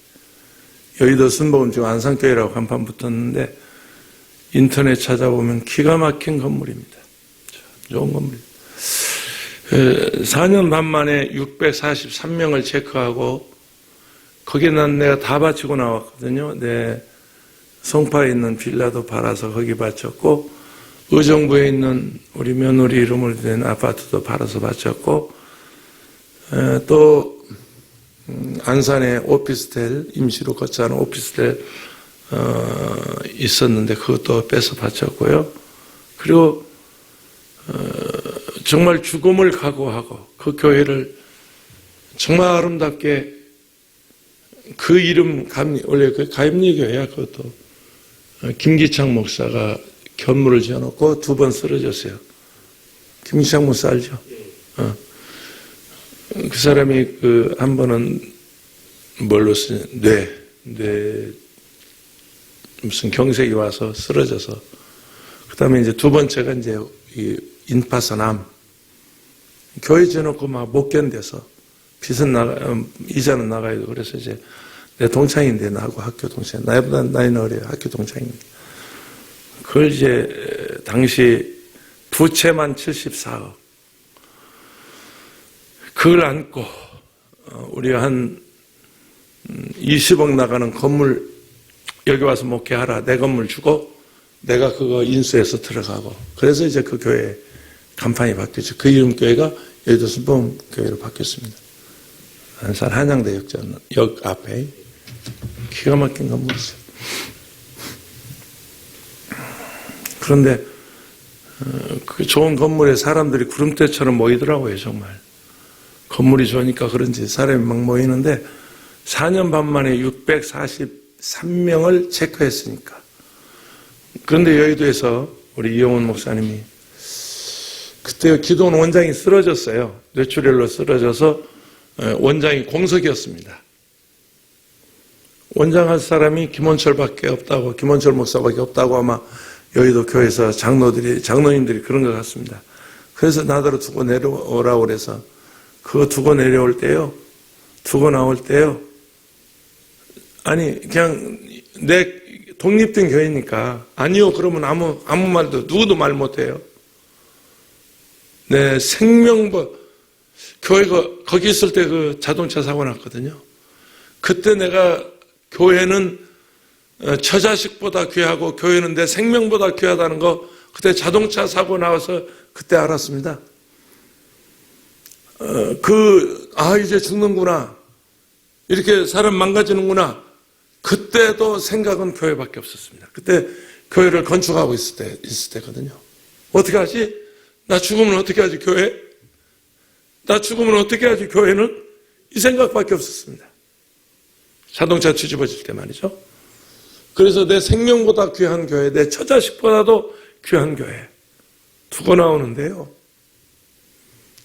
Speaker 1: 여의도 순복음 지금 안산교회라고 간판 붙었는데 인터넷 찾아보면 기가 막힌 건물입니다. 좋은 건물입니다. 4년 반 만에 643명을 체크하고 거기에 내가 다 바치고 나왔거든요. 내 송파에 있는 빌라도 팔아서 거기 바쳤고 의정부에 있는 우리 며느리 이름으로 된 아파트도 팔아서 바쳤고 또 안산에 오피스텔 임시로 거처하는 오피스텔 있었는데 그것도 빼서 바쳤고요. 그리고 정말 죽음을 각오하고 그 교회를 정말 아름답게 그 이름 원래 그 가임리교회야. 그것도 김기창 목사가 견물을 지어놓고 두 번 쓰러졌어요. 김기창 목사 알죠? 그 사람이 그 한 번은 뭘로 쓰냐 뇌 무슨 경색이 와서 쓰러져서 그 다음에 이제 두 번째가 이제 이 인파선암 교회 지어놓고 막 못 견뎌서 빚은 이자는 나가야 돼. 그래서 이제 내 동창인데 나하고 학교 동창 나보다 나이는 어려요. 학교 동창입니다. 그걸 이제 당시 부채만 74억 그걸 안고 우리 한 20억 나가는 건물 여기 와서 목회하라. 내 건물 주고 내가 그거 인수해서 들어가고 그래서 이제 그 교회 간판이 바뀌었죠. 그 이름 교회가 여의도 순복음 교회로 바뀌었습니다. 안산 한양대 역 앞에 기가 막힌 건물이었어요. 그런데 그 좋은 건물에 사람들이 구름대처럼 모이더라고요. 정말 건물이 좋으니까 그런지 사람이 막 모이는데 4년 반 만에 643명을 체크했으니까. 그런데 여의도에서 우리 이용훈 목사님이 그때 기도원 원장이 쓰러졌어요. 뇌출혈로 쓰러져서 원장이 공석이었습니다. 원장 할 사람이 김원철밖에 없다고, 김원철 목사밖에 없다고 아마 여의도 교회에서 장로님들이 그런 것 같습니다. 그래서 나더러 두고 내려오라고 그래서 그거 두고 내려올 때요, 두고 나올 때요, 아니, 그냥 내 독립된 교회니까 아니요 그러면 아무 말도 누구도 말 못해요. 네, 교회가 거기 있을 때 그 자동차 사고 났거든요. 그때 내가 교회는 처자식보다 귀하고 교회는 내 생명보다 귀하다는 거 그때 자동차 사고 나와서 그때 알았습니다. 이제 죽는구나. 이렇게 사람 망가지는구나. 그때도 생각은 교회밖에 없었습니다. 그때 교회를 건축하고 있을 때거든요. 어떻게 하지? 나 죽으면 어떻게 하지, 교회? 나 죽으면 어떻게 하지, 교회는? 이 생각밖에 없었습니다. 자동차 뒤집어질 때 말이죠. 그래서 내 생명보다 귀한 교회, 내 처자식보다도 귀한 교회 두고 나오는데요.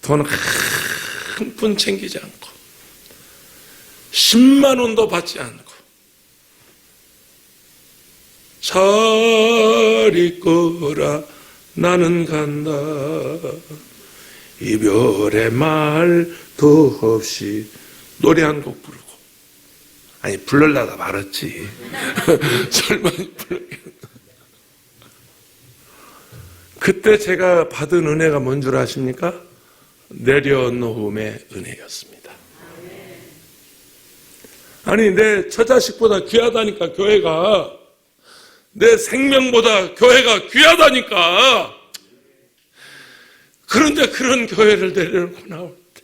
Speaker 1: 돈 한 푼 챙기지 않고 10만 원도 받지 않고 잘 있거라 나는 간다 이별의 말도 없이 노래 한 곡 부르고 아니 부르려다 말았지 설마 부르겠나. 그때 제가 받은 은혜가 뭔 줄 아십니까? 내려놓음의 은혜였습니다. 아니 내 처자식보다 귀하다니까 교회가 내 생명보다 교회가 귀하다니까. 그런데 그런 교회를 내려놓고 나올 때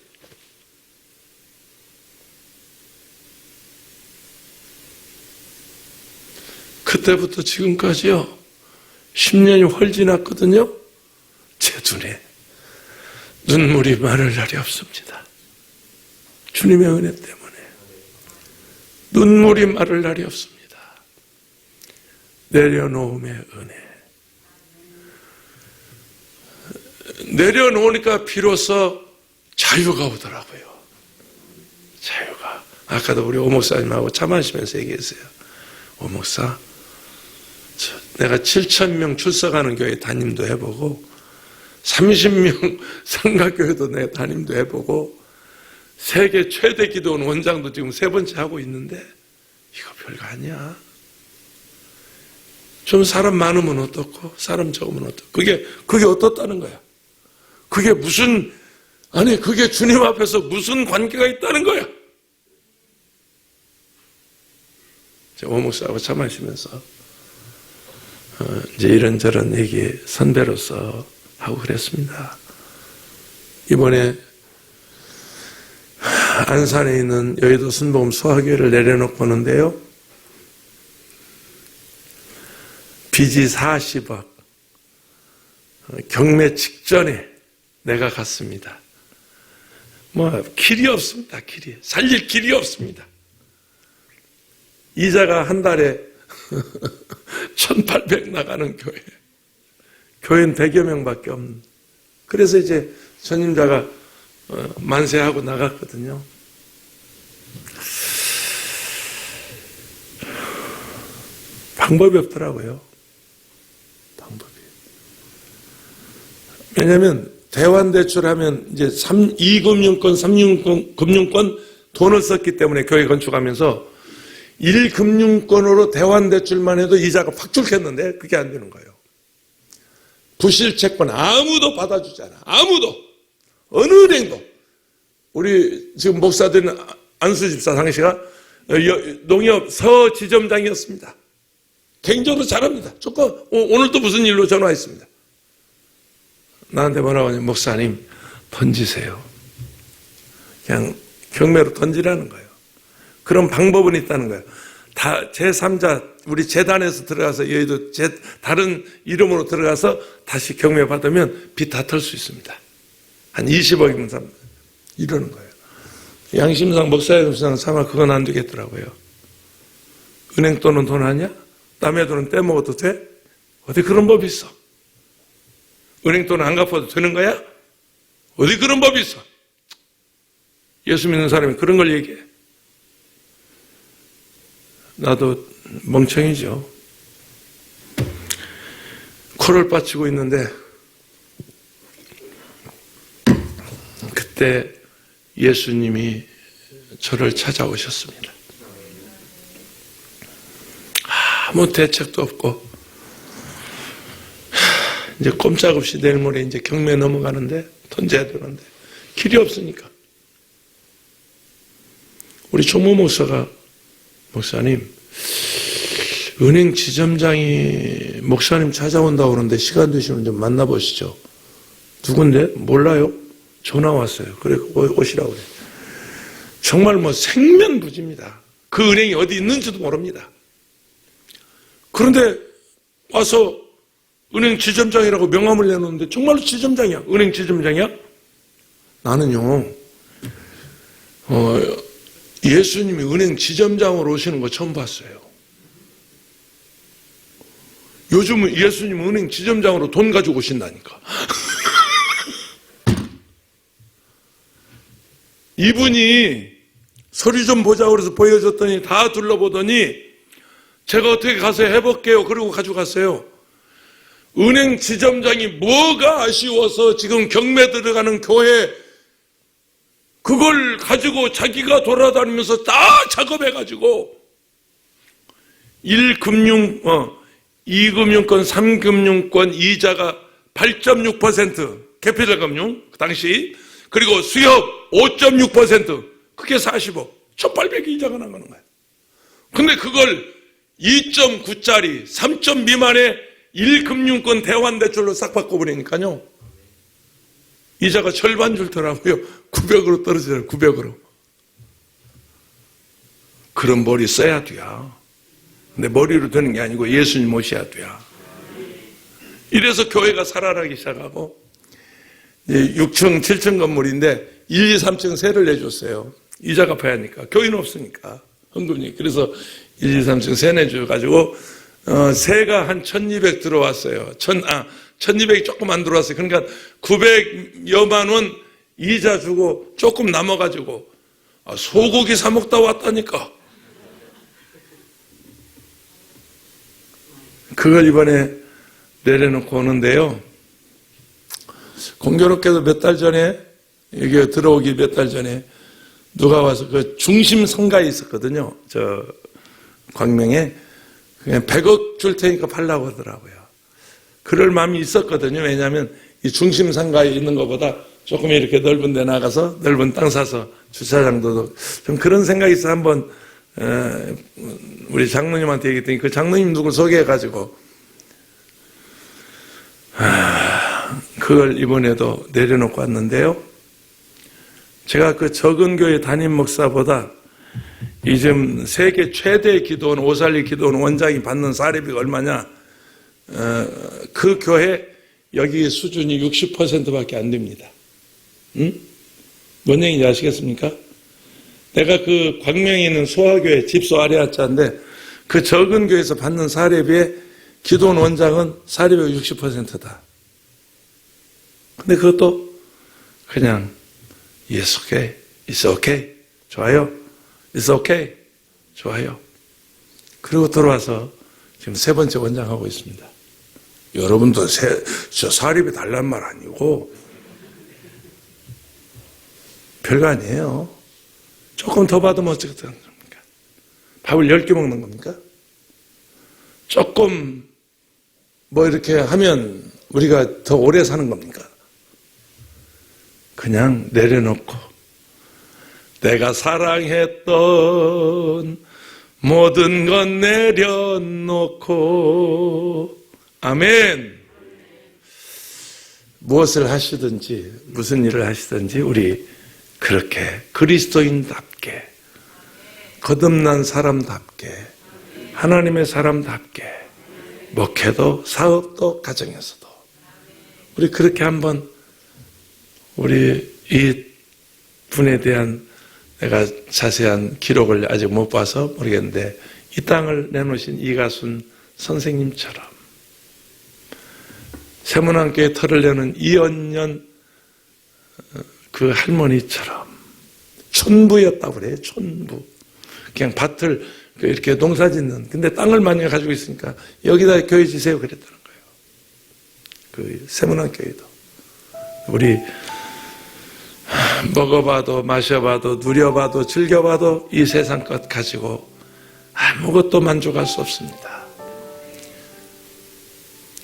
Speaker 1: 그때부터 지금까지요 10년이 훨 지났거든요. 제 눈에 눈물이 마를 날이 없습니다. 주님의 은혜 때문에 눈물이 마를 날이 없습니다. 내려놓음의 은혜. 내려놓으니까 비로소 자유가 오더라고요. 자유가. 아까도 우리 오 목사님하고 차 마시면서 얘기했어요. 오 목사, 내가 7,000명 출석하는 교회 담임도 해보고 30명 상가교회도 내 담임도 해보고 세계 최대 기도원 원장도 지금 3번째 하고 있는데 이거 별거 아니야. 좀 사람 많으면 어떻고 사람 적으면 어떻고 그게 어떻다는 거야. 그게 그게 주님 앞에서 무슨 관계가 있다는 거야. 제가 오 목사하고 차 마시면서 이제 이런저런 얘기 선배로서 하고 그랬습니다. 이번에 안산에 있는 여의도 순복음 소화교회를 내려놓고 오는데요. 빚이 40억. 경매 직전에 내가 갔습니다. 길이 없습니다. 살릴 길이 없습니다. 이자가 한 달에 1,800 나가는 교회. 교회는 100여 명밖에 없는. 그래서 이제 전임자가 만세하고 나갔거든요. 방법이 없더라고요. 방법이. 왜냐하면 대환대출하면 이제 2금융권, 3금융권 돈을 썼기 때문에 교회 건축하면서 1금융권으로 대환대출만 해도 이자가 팍 줄겠는데 그게 안 되는 거예요. 부실채권 아무도 받아주지 않아. 아무도. 어느 은행도. 우리 지금 목사들은 안수집사 당시가 농협 서지점장이었습니다. 개인적으로 잘합니다. 오늘도 무슨 일로 전화했습니다. 나한테 뭐라고 하냐면 목사님 던지세요. 그냥 경매로 던지라는 거예요. 그런 방법은 있다는 거예요. 다 제3자 우리 재단에서 들어가서 여의도 다른 이름으로 들어가서 다시 경매 받으면 빚 다 털 수 있습니다. 한 20억이면 이러는 거예요. 양심상 목사의 감상 삼아 그건 안 되겠더라고요. 은행 돈은 돈 아니야? 남의 돈은 떼먹어도 돼? 어디 그런 법이 있어? 은행 돈 안 갚아도 되는 거야? 어디 그런 법이 있어? 예수 믿는 사람이 그런 걸 얘기해. 나도 멍청이죠. 코를 빠치고 있는데 그때 예수님이 저를 찾아오셨습니다. 아무 대책도 없고, 이제 꼼짝없이 내일 모레 이제 경매 넘어가는데, 던져야 되는데, 길이 없으니까. 우리 총무 목사가, 목사님, 은행 지점장이 목사님 찾아온다고 그러는데 시간 되시면 좀 만나보시죠. 누군데? 몰라요? 전화 왔어요. 그래, 오시라고 그래. 정말 뭐 생면부지입니다. 그 은행이 어디 있는지도 모릅니다. 그런데 와서 은행 지점장이라고 명함을 내놓는데 정말로 지점장이야. 은행 지점장이야? 나는요, 예수님이 은행 지점장으로 오시는 거 처음 봤어요. 요즘은 예수님 은행 지점장으로 돈 가지고 오신다니까. 이분이 서류 좀 보자고 그래서 보여줬더니 다 둘러보더니 제가 어떻게 가서 해볼게요. 그러고 가져갔어요. 은행 지점장이 뭐가 아쉬워서 지금 경매 들어가는 교회 그걸 가지고 자기가 돌아다니면서 다 작업해가지고 2금융권, 3금융권 이자가 8.6% 캐피탈금융 그 당시 그리고 수협 5.6% 그게 40억 1,800이 이자가 나가는 거예요. 근데 그걸 2.9짜리 3점 미만의 1금융권 대환대출로 싹 바꿔버리니까요 이자가 절반 줄더라고요. 900으로 떨어져요. 900으로. 그런 머리 써야 돼요. 근데 머리로 되는 게 아니고 예수님 모셔야 돼요. 이래서 교회가 살아나기 시작하고 6층, 7층 건물인데 1, 2, 3층 세를 내줬어요. 이자 갚아야 하니까. 교회는 없으니까. 헌금이. 그래서 1, 2, 3층 세 내줘가지고 세가 한 1,200 들어왔어요. 1,200이 조금 안 들어왔어요. 그러니까 900여만 원 이자 주고 조금 남아가지고 소고기 사 먹다 왔다니까. 그걸 이번에 내려놓고 오는데요. 공교롭게도 몇 달 전에 여기 들어오기 몇 달 전에 누가 와서 그 중심 상가에 있었거든요. 저 광명에 그냥 100억 줄 테니까 팔라고 하더라고요. 그럴 마음이 있었거든요. 왜냐하면 이 중심 상가에 있는 것보다 조금 이렇게 넓은 데 나가서 넓은 땅 사서 주차장도 좀 그런 생각이 있어 한번 우리 장로님한테 얘기했더니 그 장로님 누굴 소개해가지고 그걸 이번에도 내려놓고 왔는데요. 제가 그 적은 교회 담임 목사보다 요즘 세계 최대 기도원 오살리 기도원 원장이 받는 사례비가 얼마냐? 그 교회 여기 수준이 60%밖에 안 됩니다. 응? 뭔 얘기인지 아시겠습니까? 내가 그 광명에 있는 소아교회 집소 아레아자인데 그 적은 교회에서 받는 사례비의 기도원 원장은 사례비 60%다. 근데 그것도 그냥 Yes, okay. It's okay. 좋아요. It's okay. 좋아요. 그리고 들어와서 지금 세 번째 원장하고 있습니다. 여러분도 저 사립이 달란 말 아니고 별거 아니에요. 조금 더 받으면 어쩌겠다는 겁니까? 밥을 10개 먹는 겁니까? 조금 뭐 이렇게 하면 우리가 더 오래 사는 겁니까? 그냥 내려놓고 내가 사랑했던 모든 건 내려놓고 아멘. 무엇을 하시든지 무슨 일을 하시든지 우리 그렇게 그리스도인답게 거듭난 사람답게 하나님의 사람답게 목회도 사업도 가정에서도 우리 그렇게 한번 우리 이 분에 대한 내가 자세한 기록을 아직 못 봐서 모르겠는데 이 땅을 내놓으신 이가순 선생님처럼 세문안교에 털을 내는 이언년 그 할머니처럼 촌부였다고 그래요. 촌부. 그냥 밭을 이렇게 농사 짓는 근데 땅을 많이 가지고 있으니까 여기다 교회 지세요 그랬다는 거예요. 그 세문안교회도 우리 먹어봐도 마셔봐도 누려봐도 즐겨봐도 이 세상 것 가지고 아무것도 만족할 수 없습니다.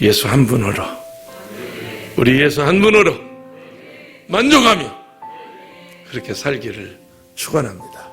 Speaker 1: 예수 한 분으로, 우리 예수 한 분으로 만족하며 그렇게 살기를 축원합니다.